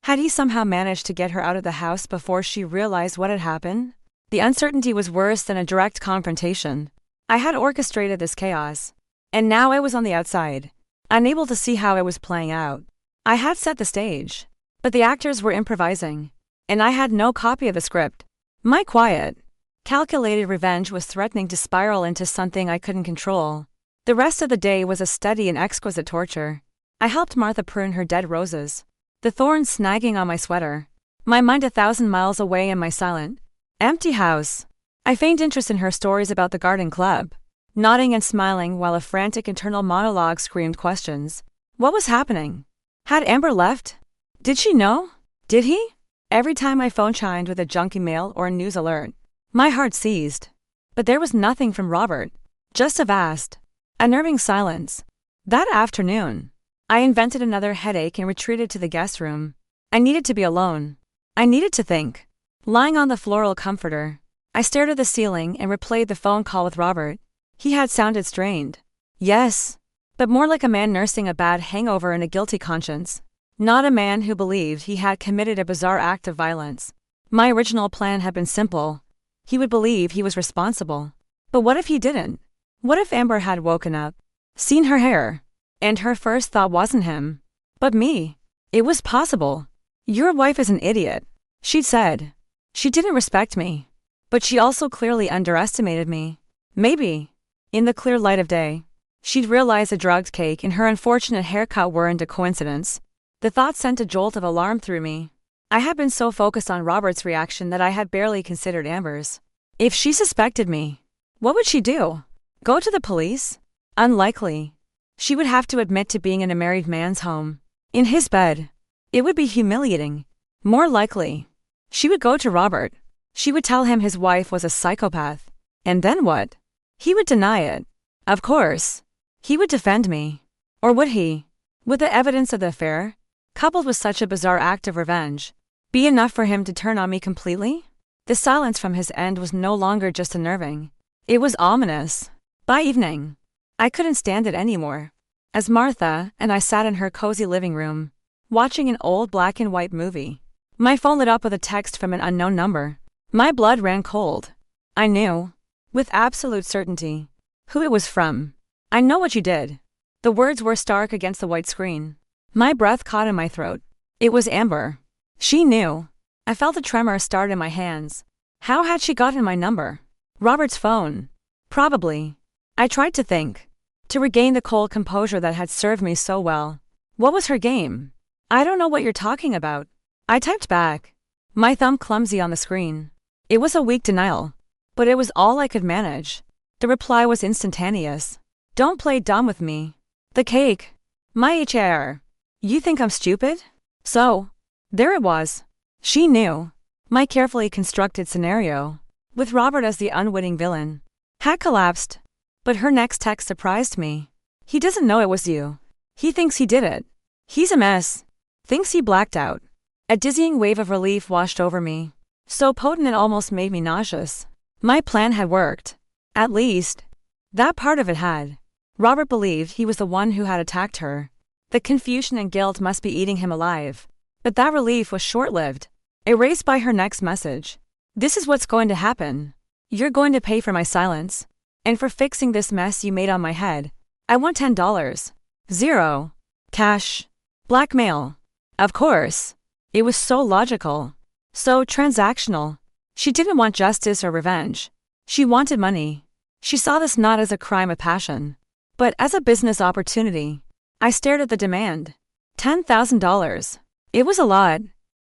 Had he somehow managed to get her out of the house before she realized what had happened? The uncertainty was worse than a direct confrontation. I had orchestrated this chaos, and now I was on the outside, unable to see how it was playing out. I had set the stage, but the actors were improvising, and I had no copy of the script. My quiet, calculated revenge was threatening to spiral into something I couldn't control. The rest of the day was a study in exquisite torture. I helped Martha prune her dead roses, the thorns snagging on my sweater, my mind 1,000 miles away in my silent, empty house. I feigned interest in her stories about the garden club, nodding and smiling while a frantic internal monologue screamed questions. What was happening? Had Amber left? Did she know? Did he? Every time my phone chimed with a junk email or a news alert, my heart seized. But there was nothing from Robert, just a vast, unnerving silence. That afternoon, I invented another headache and retreated to the guest room. I needed to be alone. I needed to think. Lying on the floral comforter, I stared at the ceiling and replayed the phone call with Robert. He had sounded strained. Yes, but more like a man nursing a bad hangover and a guilty conscience. Not a man who believed he had committed a bizarre act of violence. My original plan had been simple. He would believe he was responsible. But what if he didn't? What if Amber had woken up, seen her hair, and her first thought wasn't him, but me? It was possible. "Your wife is an idiot," she'd said. She didn't respect me, but she also clearly underestimated me. Maybe, in the clear light of day, she'd realize a drugged cake and her unfortunate haircut weren't a coincidence. The thought sent a jolt of alarm through me. I had been so focused on Robert's reaction that I had barely considered Amber's. If she suspected me, what would she do? Go to the police? Unlikely. She would have to admit to being in a married man's home. In his bed. It would be humiliating. More likely, she would go to Robert. She would tell him his wife was a psychopath. And then what? He would deny it. Of course. He would defend me. Or would he? Would the evidence of the affair, coupled with such a bizarre act of revenge, be enough for him to turn on me completely? The silence from his end was no longer just unnerving. It was ominous. By evening, I couldn't stand it anymore. As Martha and I sat in her cozy living room, watching an old black and white movie, my phone lit up with a text from an unknown number. My blood ran cold. I knew, with absolute certainty, who it was from. "I know what you did." The words were stark against the white screen. My breath caught in my throat. It was Amber. She knew. I felt a tremor start in my hands. How had she gotten my number? Robert's phone. Probably. I tried to think. To regain the cold composure that had served me so well. What was her game? "I don't know what you're talking about." I typed back, my thumb clumsy on the screen. It was a weak denial, but it was all I could manage. The reply was instantaneous. "Don't play dumb with me." The cake. My HR. "You think I'm stupid?" So, there it was. She knew. My carefully constructed scenario, with Robert as the unwitting villain, had collapsed. But her next text surprised me. "He doesn't know it was you. He thinks he did it. He's a mess. Thinks he blacked out." A dizzying wave of relief washed over me, so potent it almost made me nauseous. My plan had worked. At least, that part of it had. Robert believed he was the one who had attacked her. The confusion and guilt must be eating him alive. But that relief was short-lived. Erased by her next message. "This is what's going to happen. You're going to pay for my silence. And for fixing this mess you made on my head. I want $10. Zero. Cash. Blackmail." Of course. It was so logical. So transactional. She didn't want justice or revenge. She wanted money. She saw this not as a crime of passion, but as a business opportunity. I stared at the demand. $10,000. It was a lot,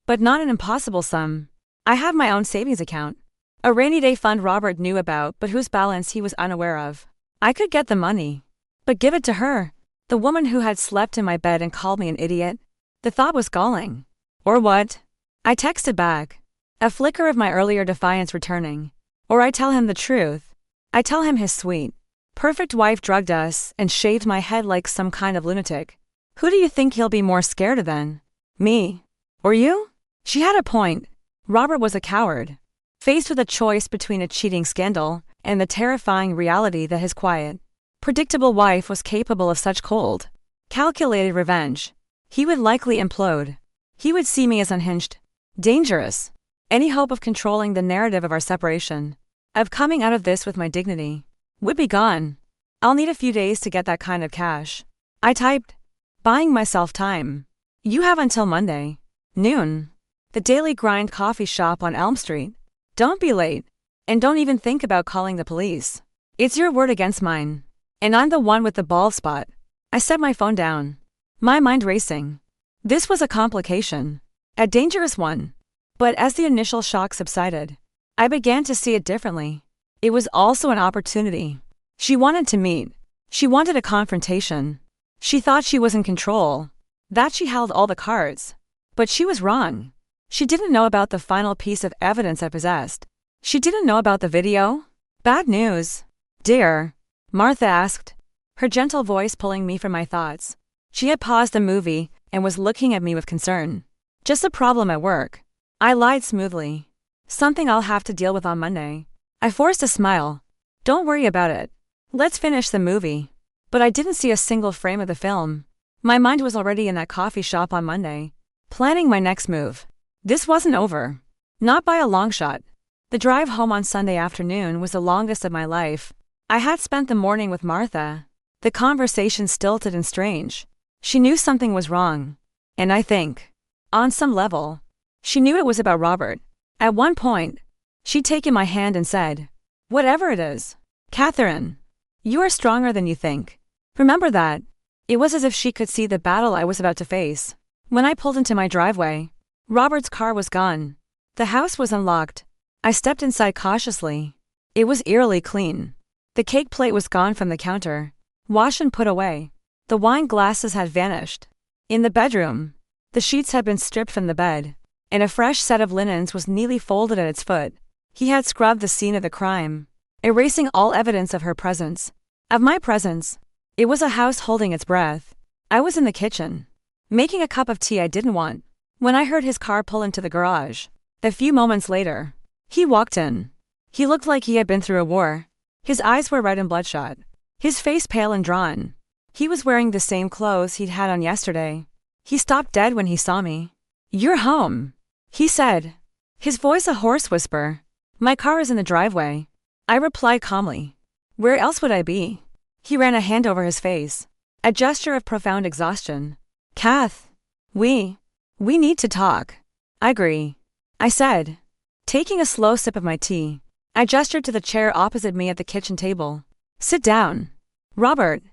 but not an impossible sum. I have my own savings account. A rainy day fund Robert knew about but whose balance he was unaware of. I could get the money. But give it to her, the woman who had slept in my bed and called me an idiot. The thought was galling. Or what? I texted back, a flicker of my earlier defiance returning. Or I tell him the truth. I tell him his sweet, perfect wife drugged us and shaved my head like some kind of lunatic. Who do you think he'll be more scared of then? Me? Or you? She had a point. Robert was a coward. Faced with a choice between a cheating scandal and the terrifying reality that his quiet, predictable wife was capable of such cold, calculated revenge, he would likely implode. He would see me as unhinged, dangerous. Any hope of controlling the narrative of our separation, of coming out of this with my dignity, would be gone. "I'll need a few days to get that kind of cash." I typed, buying myself time. "You have until Monday. Noon. The Daily Grind coffee shop on Elm Street. Don't be late. And don't even think about calling the police. It's your word against mine. And I'm the one with the bald spot." I set my phone down, my mind racing. This was a complication. A dangerous one. But as the initial shock subsided, I began to see it differently. It was also an opportunity. She wanted to meet. She wanted a confrontation. She thought she was in control, that she held all the cards. But she was wrong. She didn't know about the final piece of evidence I possessed. She didn't know about the video. "Bad news, dear," Martha asked, her gentle voice pulling me from my thoughts. She had paused the movie and was looking at me with concern. "Just a problem at work." I lied smoothly. "Something I'll have to deal with on Monday." I forced a smile. "Don't worry about it. Let's finish the movie." But I didn't see a single frame of the film. My mind was already in that coffee shop on Monday, planning my next move. This wasn't over. Not by a long shot. The drive home on Sunday afternoon was the longest of my life. I had spent the morning with Martha. The conversation stilted and strange. She knew something was wrong. And I think, on some level, she knew it was about Robert. At one point, she'd taken my hand and said, "Whatever it is, Catherine, you are stronger than you think. Remember that." It was as if she could see the battle I was about to face. When I pulled into my driveway, Robert's car was gone. The house was unlocked. I stepped inside cautiously. It was eerily clean. The cake plate was gone from the counter, washed and put away. The wine glasses had vanished. In the bedroom, the sheets had been stripped from the bed, and a fresh set of linens was neatly folded at its foot. He had scrubbed the scene of the crime, erasing all evidence of her presence. Of my presence. It was a house holding its breath. I was in the kitchen, making a cup of tea I didn't want, when I heard his car pull into the garage. A few moments later, he walked in. He looked like he had been through a war. His eyes were red and bloodshot, his face pale and drawn. He was wearing the same clothes he'd had on yesterday. He stopped dead when he saw me. "You're home," he said, his voice a hoarse whisper. "My car is in the driveway," I replied calmly. "Where else would I be?" He ran a hand over his face, a gesture of profound exhaustion. "Kath, we need to talk." "I agree," I said, taking a slow sip of my tea. I gestured to the chair opposite me at the kitchen table. "Sit down, Robert."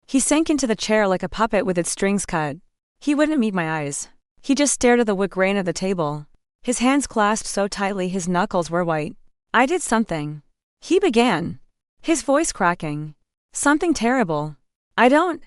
He sank into the chair like a puppet with its strings cut. He wouldn't meet my eyes. He just stared at the wood grain of the table, his hands clasped so tightly his knuckles were white. "I did something," he began, his voice cracking. "Something terrible. I don't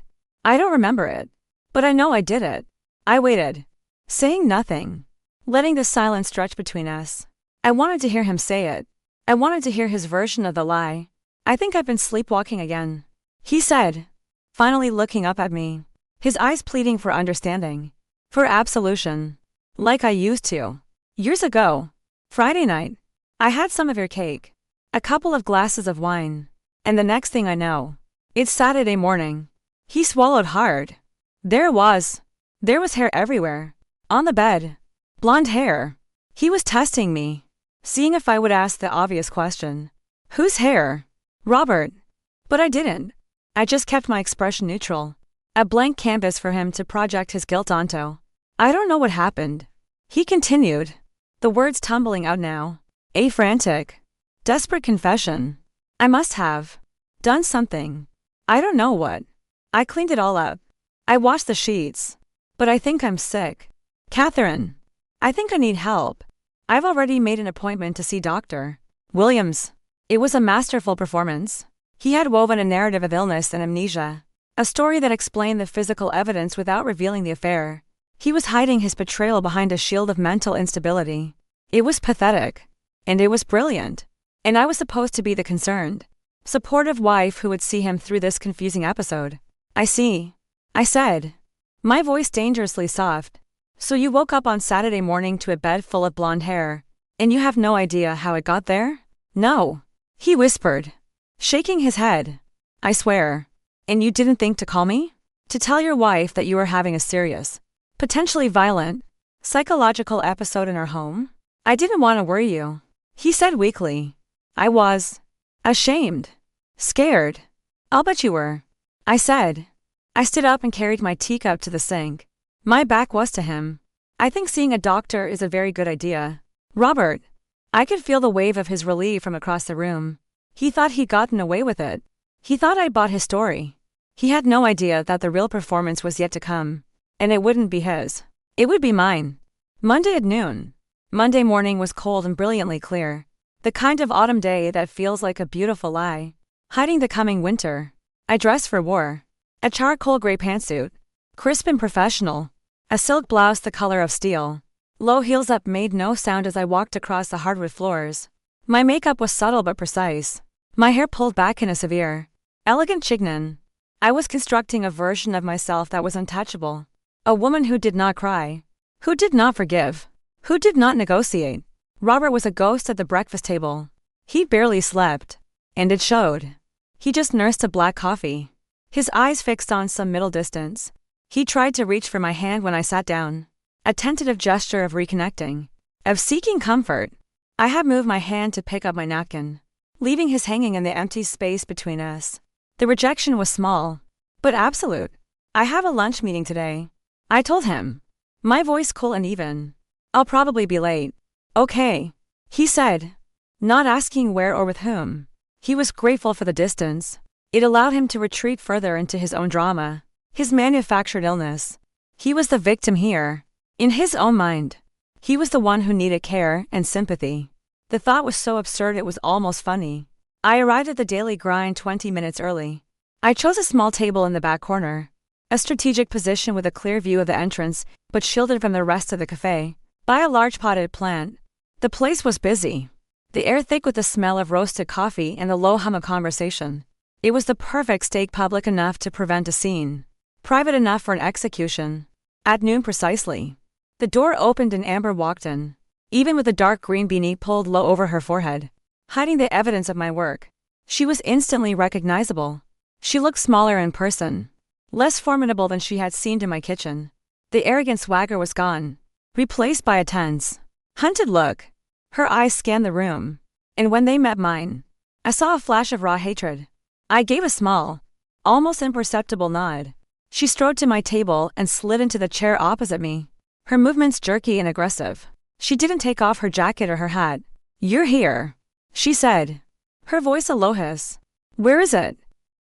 remember it, but I know I did it." I waited, saying nothing, letting the silence stretch between us. I wanted to hear him say it. I wanted to hear his version of the lie. "I think I've been sleepwalking again," he said, finally looking up at me, his eyes pleading for understanding, for absolution, like I used to. "Years ago, Friday night, I had some of your cake, a couple of glasses of wine, and the next thing I know, it's Saturday morning." He swallowed hard. There was hair everywhere, on the bed, blonde hair. He was testing me, seeing if I would ask the obvious question. "Whose hair?" "Robert." But I didn't. I just kept my expression neutral, a blank canvas for him to project his guilt onto. "I don't know what happened," he continued, the words tumbling out now. A frantic, desperate confession. I must have done something. I don't know what. I cleaned it all up. I washed the sheets. But I think I'm sick. "Catherine, I think I need help. I've already made an appointment to see Dr. Williams." It was a masterful performance. He had woven a narrative of illness and amnesia, a story that explained the physical evidence without revealing the affair. He was hiding his betrayal behind a shield of mental instability. It was pathetic. And it was brilliant. And I was supposed to be the concerned, supportive wife who would see him through this confusing episode. "I see," I said, my voice dangerously soft. "So you woke up on Saturday morning to a bed full of blonde hair, and you have no idea how it got there?" "No," he whispered, shaking his head. "I swear." "And you didn't think to call me? To tell your wife that you were having a serious, potentially violent, psychological episode in our home?" "I didn't want to worry you," he said weakly. "I was ashamed, scared." "I'll bet you were," I said. I stood up and carried my teacup to the sink. My back was to him. "I think seeing a doctor is a very good idea, Robert." I could feel the wave of his relief from across the room. He thought he'd gotten away with it. He thought I'd bought his story. He had no idea that the real performance was yet to come. And it wouldn't be his. It would be mine. Monday at noon. Monday morning was cold and brilliantly clear. The kind of autumn day that feels like a beautiful lie, hiding the coming winter. I dressed for war. A charcoal gray pantsuit, crisp and professional. A silk blouse the color of steel. Low heels up made no sound as I walked across the hardwood floors. My makeup was subtle but precise. My hair pulled back in a severe, elegant chignon. I was constructing a version of myself that was untouchable. A woman who did not cry. Who did not forgive. Who did not negotiate. Robert was a ghost at the breakfast table. He barely slept. And it showed. He just nursed a black coffee, his eyes fixed on some middle distance. He tried to reach for my hand when I sat down. A tentative gesture of reconnecting, of seeking comfort. I had moved my hand to pick up my napkin, leaving his hanging in the empty space between us. The rejection was small, but absolute. "I have a lunch meeting today," I told him, my voice cool and even. "I'll probably be late." "Okay," he said, not asking where or with whom. He was grateful for the distance. It allowed him to retreat further into his own drama, his manufactured illness. He was the victim here, in his own mind. He was the one who needed care and sympathy. The thought was so absurd it was almost funny. I arrived at the daily grind 20 minutes early. I chose a small table in the back corner, a strategic position with a clear view of the entrance, but shielded from the rest of the cafe by a large potted plant. The place was busy, the air thick with the smell of roasted coffee and the low hum of conversation. It was the perfect steak, public enough to prevent a scene, private enough for an execution. At noon precisely, the door opened and Amber walked in, even with the dark green beanie pulled low over her forehead, hiding the evidence of my work. She was instantly recognizable. She looked smaller in person, less formidable than she had seemed in my kitchen. The arrogant swagger was gone, replaced by a tense, hunted look. Her eyes scanned the room, and when they met mine, I saw a flash of raw hatred. I gave a small, almost imperceptible nod. She strode to my table and slid into the chair opposite me, her movements jerky and aggressive. She didn't take off her jacket or her hat. "You're here," she said, her voice a low hiss. "Where is it?"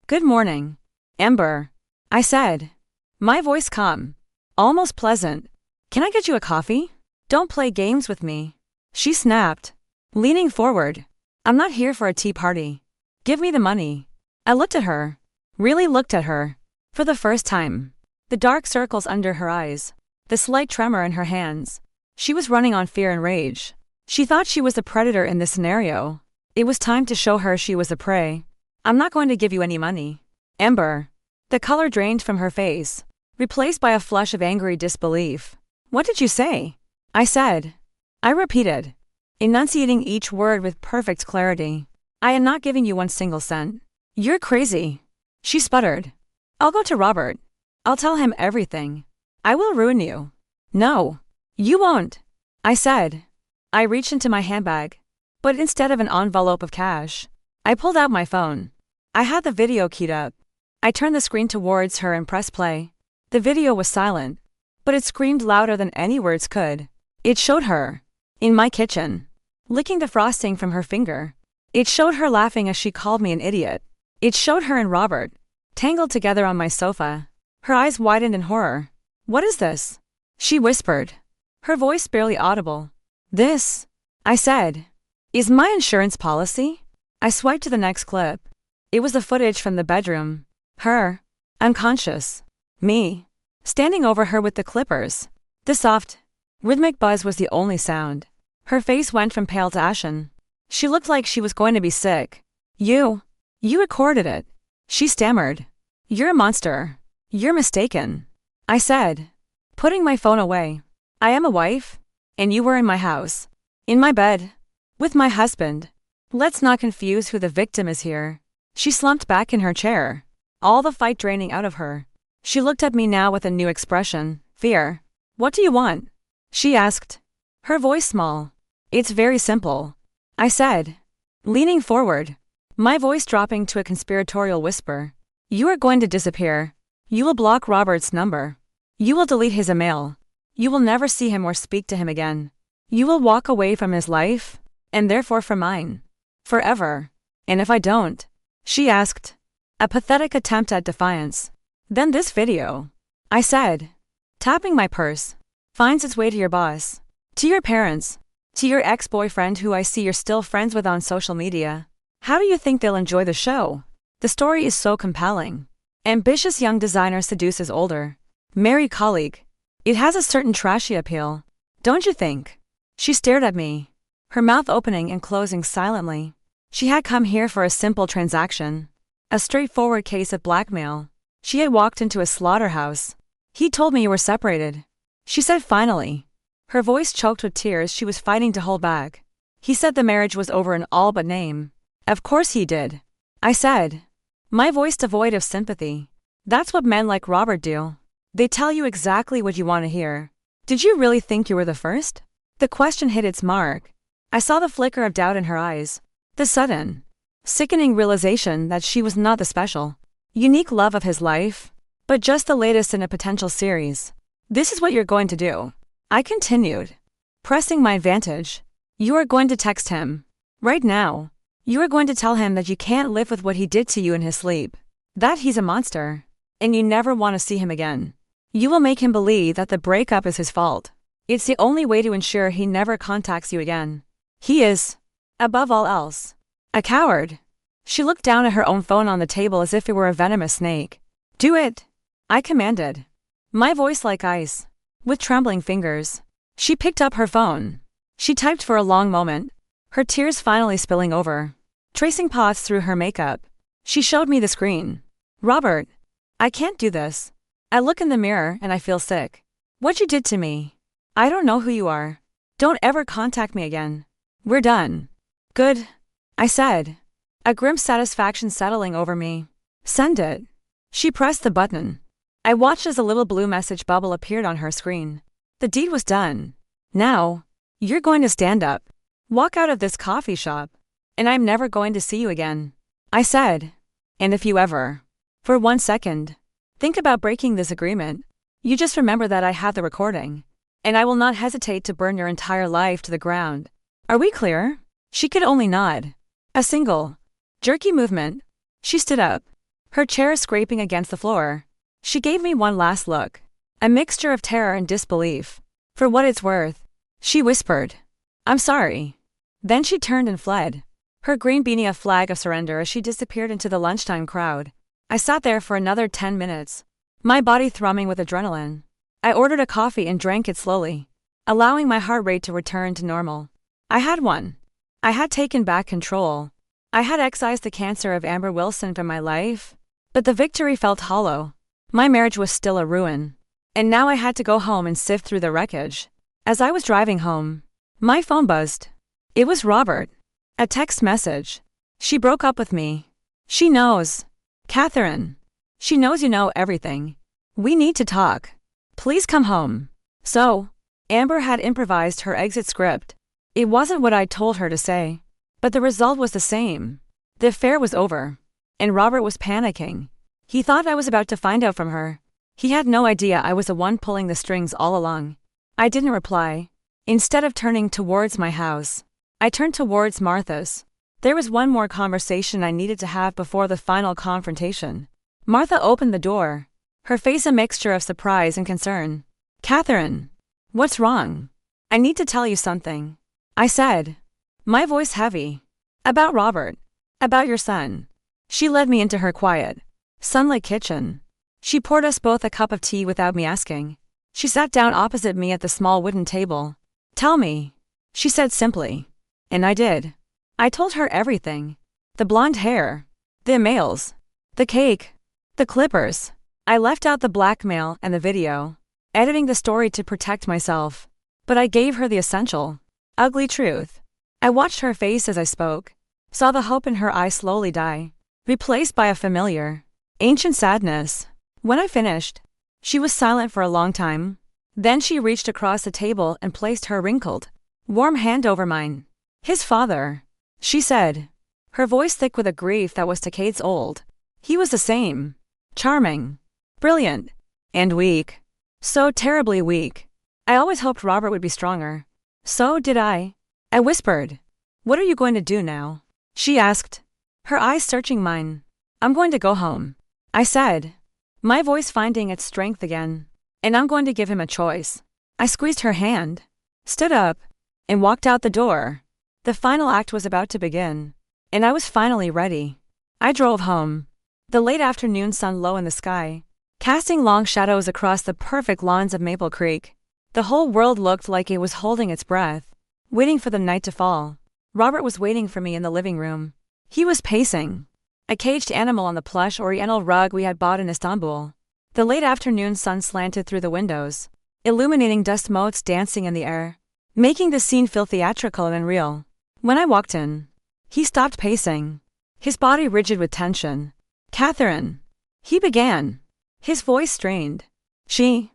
"Good morning, Amber," I said, my voice calm, almost pleasant. "Can I get you a coffee?" "Don't play games with me," she snapped, leaning forward. "I'm not here for a tea party. Give me the money." I looked at her, really looked at her, for the first time. The dark circles under her eyes, the slight tremor in her hands. She was running on fear and rage. She thought she was the predator in this scenario. It was time to show her she was the prey. "I'm not going to give you any money, Amber." The color drained from her face, replaced by a flush of angry disbelief. "What did you say?" I said. I repeated, enunciating each word with perfect clarity. "I am not giving you one single cent." "You're crazy," she sputtered. "I'll go to Robert. I'll tell him everything. I will ruin you." "No, you won't," I said. I reached into my handbag, but instead of an envelope of cash, I pulled out my phone. I had the video keyed up. I turned the screen towards her and pressed play. The video was silent, but it screamed louder than any words could. It showed her, in my kitchen, licking the frosting from her finger. It showed her laughing as she called me an idiot. It showed her and Robert, tangled together on my sofa. Her eyes widened in horror. "What is this?" she whispered, her voice barely audible. "This," I said, "is my insurance policy." I swiped to the next clip. It was the footage from the bedroom. Her, unconscious. Me, standing over her with the clippers. The soft, rhythmic buzz was the only sound. Her face went from pale to ashen. She looked like she was going to be sick. You recorded it," she stammered. "You're a monster. You're mistaken," I said, putting my phone away. "I am a wife, and you were in my house, in my bed, with my husband. Let's not confuse who the victim is here." She slumped back in her chair, all the fight draining out of her. She looked at me now with a new expression, fear. "What do you want?" she asked, her voice small. "It's very simple," I said, leaning forward, my voice dropping to a conspiratorial whisper. "You are going to disappear. You will block Robert's number. You will delete his email. You will never see him or speak to him again. You will walk away from his life, and therefore from mine. Forever." "And if I don't?" she asked, a pathetic attempt at defiance. "Then this video," I said, tapping my purse, "finds its way to your boss, to your parents, to your ex-boyfriend who I see you're still friends with on social media. How do you think they'll enjoy the show? The story is so compelling. Ambitious young designer seduces older, married colleague. It has a certain trashy appeal, don't you think?" She stared at me, her mouth opening and closing silently. She had come here for a simple transaction, a straightforward case of blackmail. She had walked into a slaughterhouse. "He told me you were separated," she said finally, her voice choked with tears she was fighting to hold back. "He said the marriage was over in all but name." "Of course he did," I said, my voice devoid of sympathy. "That's what men like Robert do. They tell you exactly what you want to hear." "Did you really think you were the first?" The question hit its mark. I saw the flicker of doubt in her eyes, the sudden, sickening realization that she was not the special, unique love of his life, but just the latest in a potential series. "This is what you're going to do," I continued, pressing my advantage. "You are going to text him. Right now. You are going to tell him that you can't live with what he did to you in his sleep, that he's a monster, and you never want to see him again. You will make him believe that the breakup is his fault. It's the only way to ensure he never contacts you again. He is, above all else, a coward. She looked down at her own phone on the table as if it were a venomous snake. Do it, I commanded, my voice like ice. With trembling fingers, she picked up her phone. She typed for a long moment, her tears finally spilling over. Tracing paths through her makeup, she showed me the screen. Robert, I can't do this. I look in the mirror and I feel sick. What you did to me. I don't know who you are. Don't ever contact me again. We're done. Good, I said, a grim satisfaction settling over me. Send it. She pressed the button. I watched as a little blue message bubble appeared on her screen. The deed was done. Now, you're going to stand up, walk out of this coffee shop, and I'm never going to see you again. I said, and if you ever, for 1 second, think about breaking this agreement, you just remember that I have the recording, and I will not hesitate to burn your entire life to the ground. Are we clear? She could only nod. A single, jerky movement. She stood up, her chair scraping against the floor. She gave me one last look, a mixture of terror and disbelief. For what it's worth, she whispered, I'm sorry. Then she turned and fled, her green beanie a flag of surrender as she disappeared into the lunchtime crowd. I sat there for another 10 minutes, my body thrumming with adrenaline. I ordered a coffee and drank it slowly, allowing my heart rate to return to normal. I had won. I had taken back control. I had excised the cancer of Amber Wilson from my life, but the victory felt hollow. My marriage was still a ruin, and now I had to go home and sift through the wreckage. As I was driving home, my phone buzzed. It was Robert. A text message. She broke up with me. She knows. Catherine. She knows you know everything. We need to talk. Please come home. So, Amber had improvised her exit script. It wasn't what I'd told her to say, but the result was the same. The affair was over, and Robert was panicking. He thought I was about to find out from her. He had no idea I was the one pulling the strings all along. I didn't reply. Instead of turning towards my house, I turned towards Martha's. There was one more conversation I needed to have before the final confrontation. Martha opened the door, her face a mixture of surprise and concern. Catherine, what's wrong? I need to tell you something, I said, my voice heavy. About Robert. About your son. She led me into her quiet, sunlit kitchen. She poured us both a cup of tea without me asking. She sat down opposite me at the small wooden table. Tell me, she said simply. And I did. I told her everything. The blonde hair, the emails, the cake, the clippers. I left out the blackmail and the video, editing the story to protect myself. But I gave her the essential, ugly truth. I watched her face as I spoke, saw the hope in her eyes slowly die, replaced by a familiar, ancient sadness. When I finished, she was silent for a long time. Then she reached across the table and placed her wrinkled, warm hand over mine. His father, she said, her voice thick with a grief that was decades old. He was the same. Charming, brilliant, and weak. So terribly weak. I always hoped Robert would be stronger. So did I. I whispered. What are you going to do now? She asked, her eyes searching mine. I'm going to go home, I said, my voice finding its strength again. And I'm going to give him a choice. I squeezed her hand, stood up, and walked out the door. The final act was about to begin, and I was finally ready. I drove home. The late afternoon sun low in the sky, casting long shadows across the perfect lawns of Maple Creek. The whole world looked like it was holding its breath, waiting for the night to fall. Robert was waiting for me in the living room. He was pacing, a caged animal on the plush Oriental rug we had bought in Istanbul. The late afternoon sun slanted through the windows, illuminating dust motes dancing in the air, making the scene feel theatrical and real. When I walked in, he stopped pacing, his body rigid with tension. Catherine, he began, his voice strained. She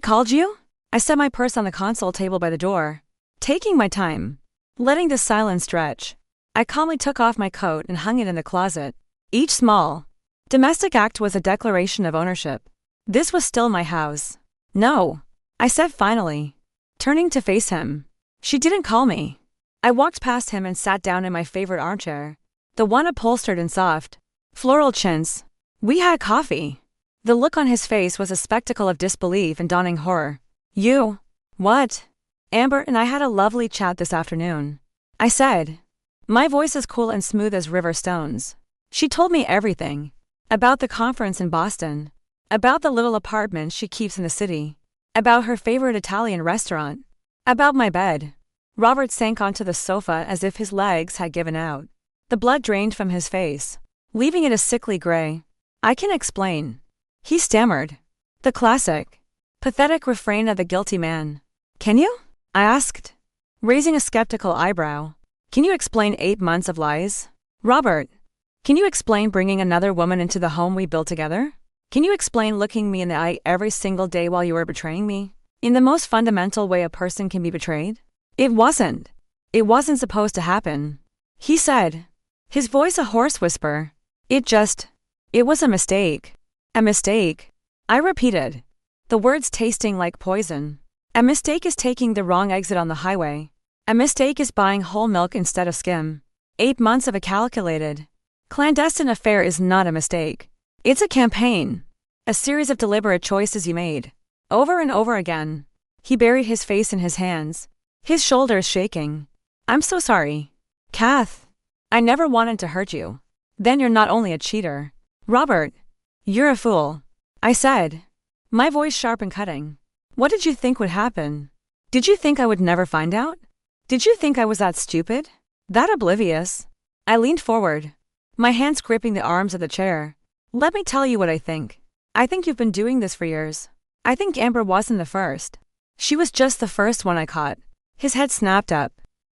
called you? I set my purse on the console table by the door, taking my time, letting the silence stretch. I calmly took off my coat and hung it in the closet. Each small, domestic act was a declaration of ownership. This was still my house. No, I said finally, turning to face him. She didn't call me. I walked past him and sat down in my favorite armchair, the one upholstered in soft, floral chintz. We had coffee. The look on his face was a spectacle of disbelief and dawning horror. You, What? Amber and I had a lovely chat this afternoon, I said. My voice as cool and smooth as river stones. She told me everything. About the conference in Boston. About the little apartment she keeps in the city. About her favorite Italian restaurant. About my bed. Robert sank onto the sofa as if his legs had given out. The blood drained from his face, leaving it a sickly gray. I can explain. He stammered. The classic, pathetic refrain of the guilty man. Can you? I asked, raising a skeptical eyebrow. Can you explain 8 months of lies? Robert, can you explain bringing another woman into the home we built together? Can you explain looking me in the eye every single day while you were betraying me? In the most fundamental way a person can be betrayed? It wasn't. It wasn't supposed to happen. He said, his voice a hoarse whisper. It was a mistake. A mistake. I repeated, the words tasting like poison. A mistake is taking the wrong exit on the highway. A mistake is buying whole milk instead of skim. 8 months of a calculated, clandestine affair is not a mistake. It's a campaign. A series of deliberate choices you made. Over and over again. He buried his face in his hands, his shoulders shaking. I'm so sorry. Kath. I never wanted to hurt you. Then you're not only a cheater. Robert. You're a fool. I said, my voice sharp and cutting. What did you think would happen? Did you think I would never find out? Did you think I was that stupid? That oblivious? I leaned forward, my hands gripping the arms of the chair. Let me tell you what I think. I think you've been doing this for years. I think Amber wasn't the first. She was just the first one I caught. His head snapped up,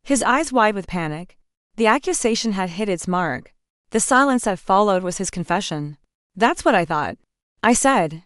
his eyes wide with panic. The accusation had hit its mark. The silence that followed was his confession. That's what I thought. I said,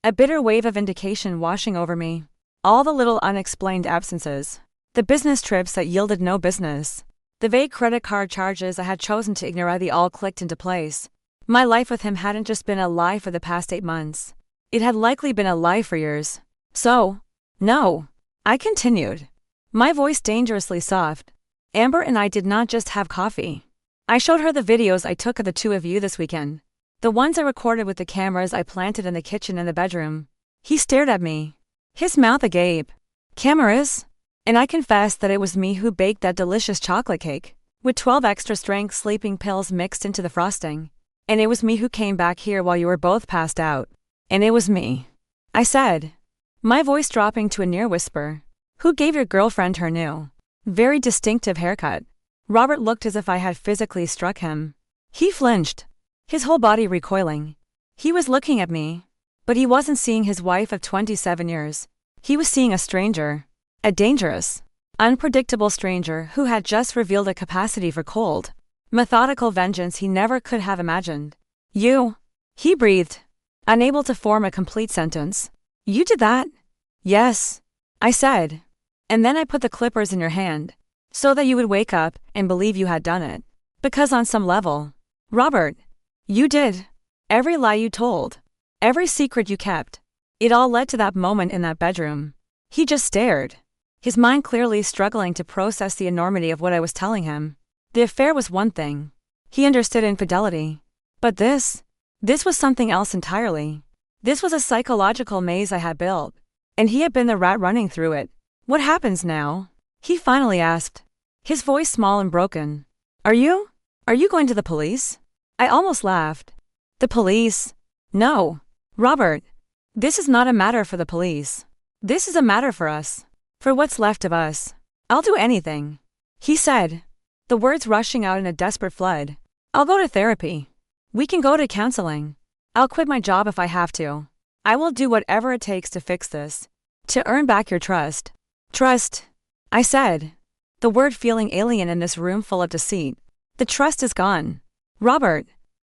a bitter wave of indication washing over me. All the little unexplained absences. The business trips that yielded no business. The vague credit card charges I had chosen to ignore, they all clicked into place. My life with him hadn't just been a lie for the past 8 months. It had likely been a lie for years. So, no. I continued, my voice dangerously soft. Amber and I did not just have coffee. I showed her the videos I took of the two of you this weekend. The ones I recorded with the cameras I planted in the kitchen and the bedroom. He stared at me, his mouth agape. Cameras? And I confessed that it was me who baked that delicious chocolate cake, with 12 extra strength sleeping pills mixed into the frosting. And it was me who came back here while you were both passed out. And it was me. I said, my voice dropping to a near whisper. Who gave your girlfriend her new, very distinctive haircut? Robert looked as if I had physically struck him. He flinched, his whole body recoiling. He was looking at me, but he wasn't seeing his wife of 27 years. He was seeing a stranger, a dangerous, unpredictable stranger who had just revealed a capacity for cold, methodical vengeance he never could have imagined. You, he breathed, unable to form a complete sentence. You did that? Yes, I said. And then I put the clippers in your hand, so that you would wake up and believe you had done it. Because on some level, Robert, you did. Every lie you told, every secret you kept, it all led to that moment in that bedroom. He just stared, his mind clearly struggling to process the enormity of what I was telling him. The affair was one thing. He understood infidelity. But this was something else entirely. This was a psychological maze I had built, and he had been the rat running through it. What happens now? He finally asked, his voice small and broken. Are you going to the police? I almost laughed. The police? No. Robert, this is not a matter for the police. This is a matter for us. For what's left of us. I'll do anything. He said, the words rushing out in a desperate flood. I'll go to therapy. We can go to counseling. I'll quit my job if I have to. I will do whatever it takes to fix this. To earn back your trust. Trust, I said. The word feeling alien in this room full of deceit. The trust is gone. Robert,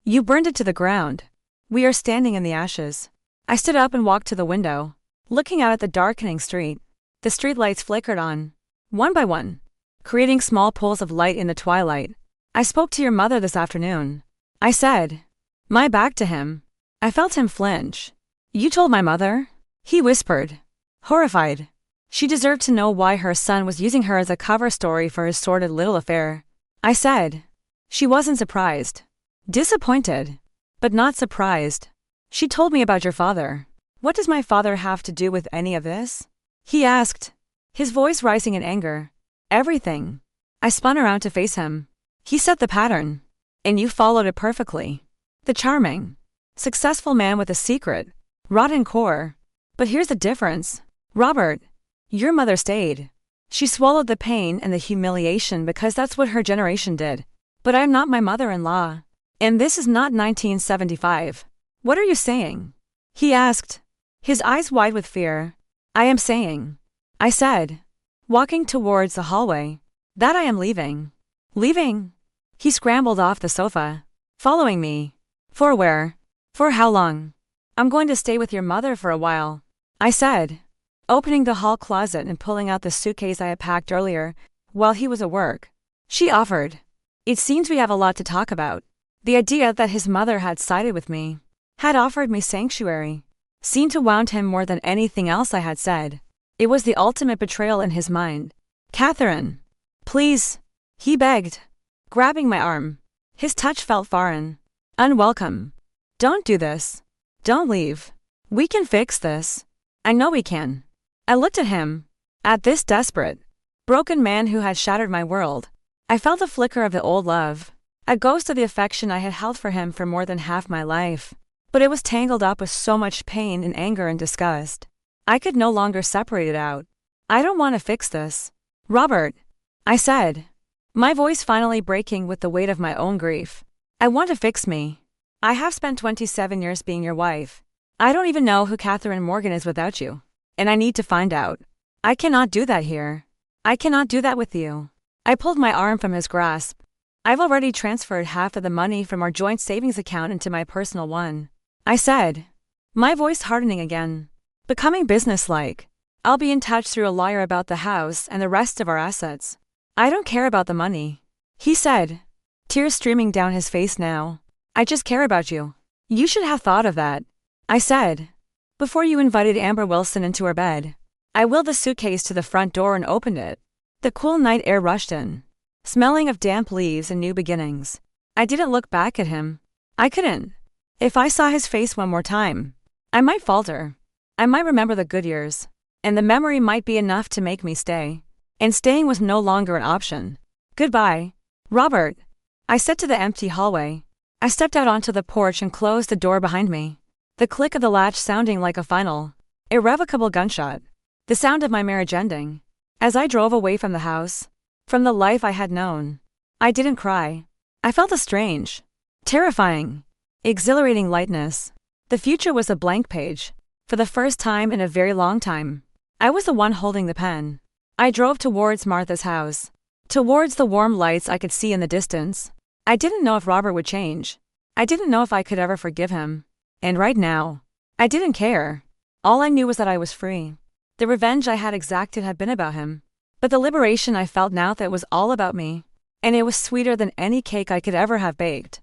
you burned it to the ground. We are standing in the ashes. I stood up and walked to the window, looking out at the darkening street. The streetlights flickered on, one by one, creating small pools of light in the twilight. I spoke to your mother this afternoon. I said, my back to him. I felt him flinch. You told my mother? He whispered, horrified. She deserved to know why her son was using her as a cover story for his sordid little affair. I said. She wasn't surprised. Disappointed, but not surprised. She told me about your father. What does my father have to do with any of this? He asked, his voice rising in anger. Everything. I spun around to face him. He set the pattern. And you followed it perfectly. The charming, successful man with a secret, rotten core. But here's the difference. Robert, your mother stayed. She swallowed the pain and the humiliation because that's what her generation did. But I'm not my mother-in-law. And this is not 1975. What are you saying? He asked, his eyes wide with fear. I am saying, I said, walking towards the hallway, that I am leaving. Leaving? He scrambled off the sofa. Following me. For where? For how long? I'm going to stay with your mother for a while, I said, opening the hall closet and pulling out the suitcase I had packed earlier while he was at work. She offered. It seems we have a lot to talk about. The idea that his mother had sided with me, had offered me sanctuary, seemed to wound him more than anything else I had said. It was the ultimate betrayal in his mind. Catherine, please, he begged, grabbing my arm. His touch felt foreign, unwelcome. Don't do this. Don't leave. We can fix this. I know we can. I looked at him. At this desperate, broken man who had shattered my world. I felt a flicker of the old love, a ghost of the affection I had held for him for more than half my life. But it was tangled up with so much pain and anger and disgust. I could no longer separate it out. I don't want to fix this. Robert, I said, my voice finally breaking with the weight of my own grief. I want to fix me. I have spent 27 years being your wife. I don't even know who Catherine Morgan is without you. And I need to find out. I cannot do that here. I cannot do that with you. I pulled my arm from his grasp. I've already transferred half of the money from our joint savings account into my personal one, I said, my voice hardening again, becoming businesslike. I'll be in touch through a lawyer about the house and the rest of our assets. I don't care about the money, he said, tears streaming down his face now. I just care about you. You should have thought of that, I said, before you invited Amber Wilson into our bed. I wheeled the suitcase to the front door and opened it. The cool night air rushed in, smelling of damp leaves and new beginnings. I didn't look back at him. I couldn't. If I saw his face one more time, I might falter. I might remember the good years, and the memory might be enough to make me stay. And staying was no longer an option. Goodbye, Robert, I said to the empty hallway. I stepped out onto the porch and closed the door behind me. The click of the latch sounding like a final, irrevocable gunshot. The sound of my marriage ending. As I drove away from the house, from the life I had known, I didn't cry. I felt a strange, terrifying, exhilarating lightness. The future was a blank page. For the first time in a very long time, I was the one holding the pen. I drove towards Martha's house, towards the warm lights I could see in the distance. I didn't know if Robert would change. I didn't know if I could ever forgive him. And right now, I didn't care. All I knew was that I was free. The revenge I had exacted had been about him. But the liberation I felt now that it was all about me. And it was sweeter than any cake I could ever have baked.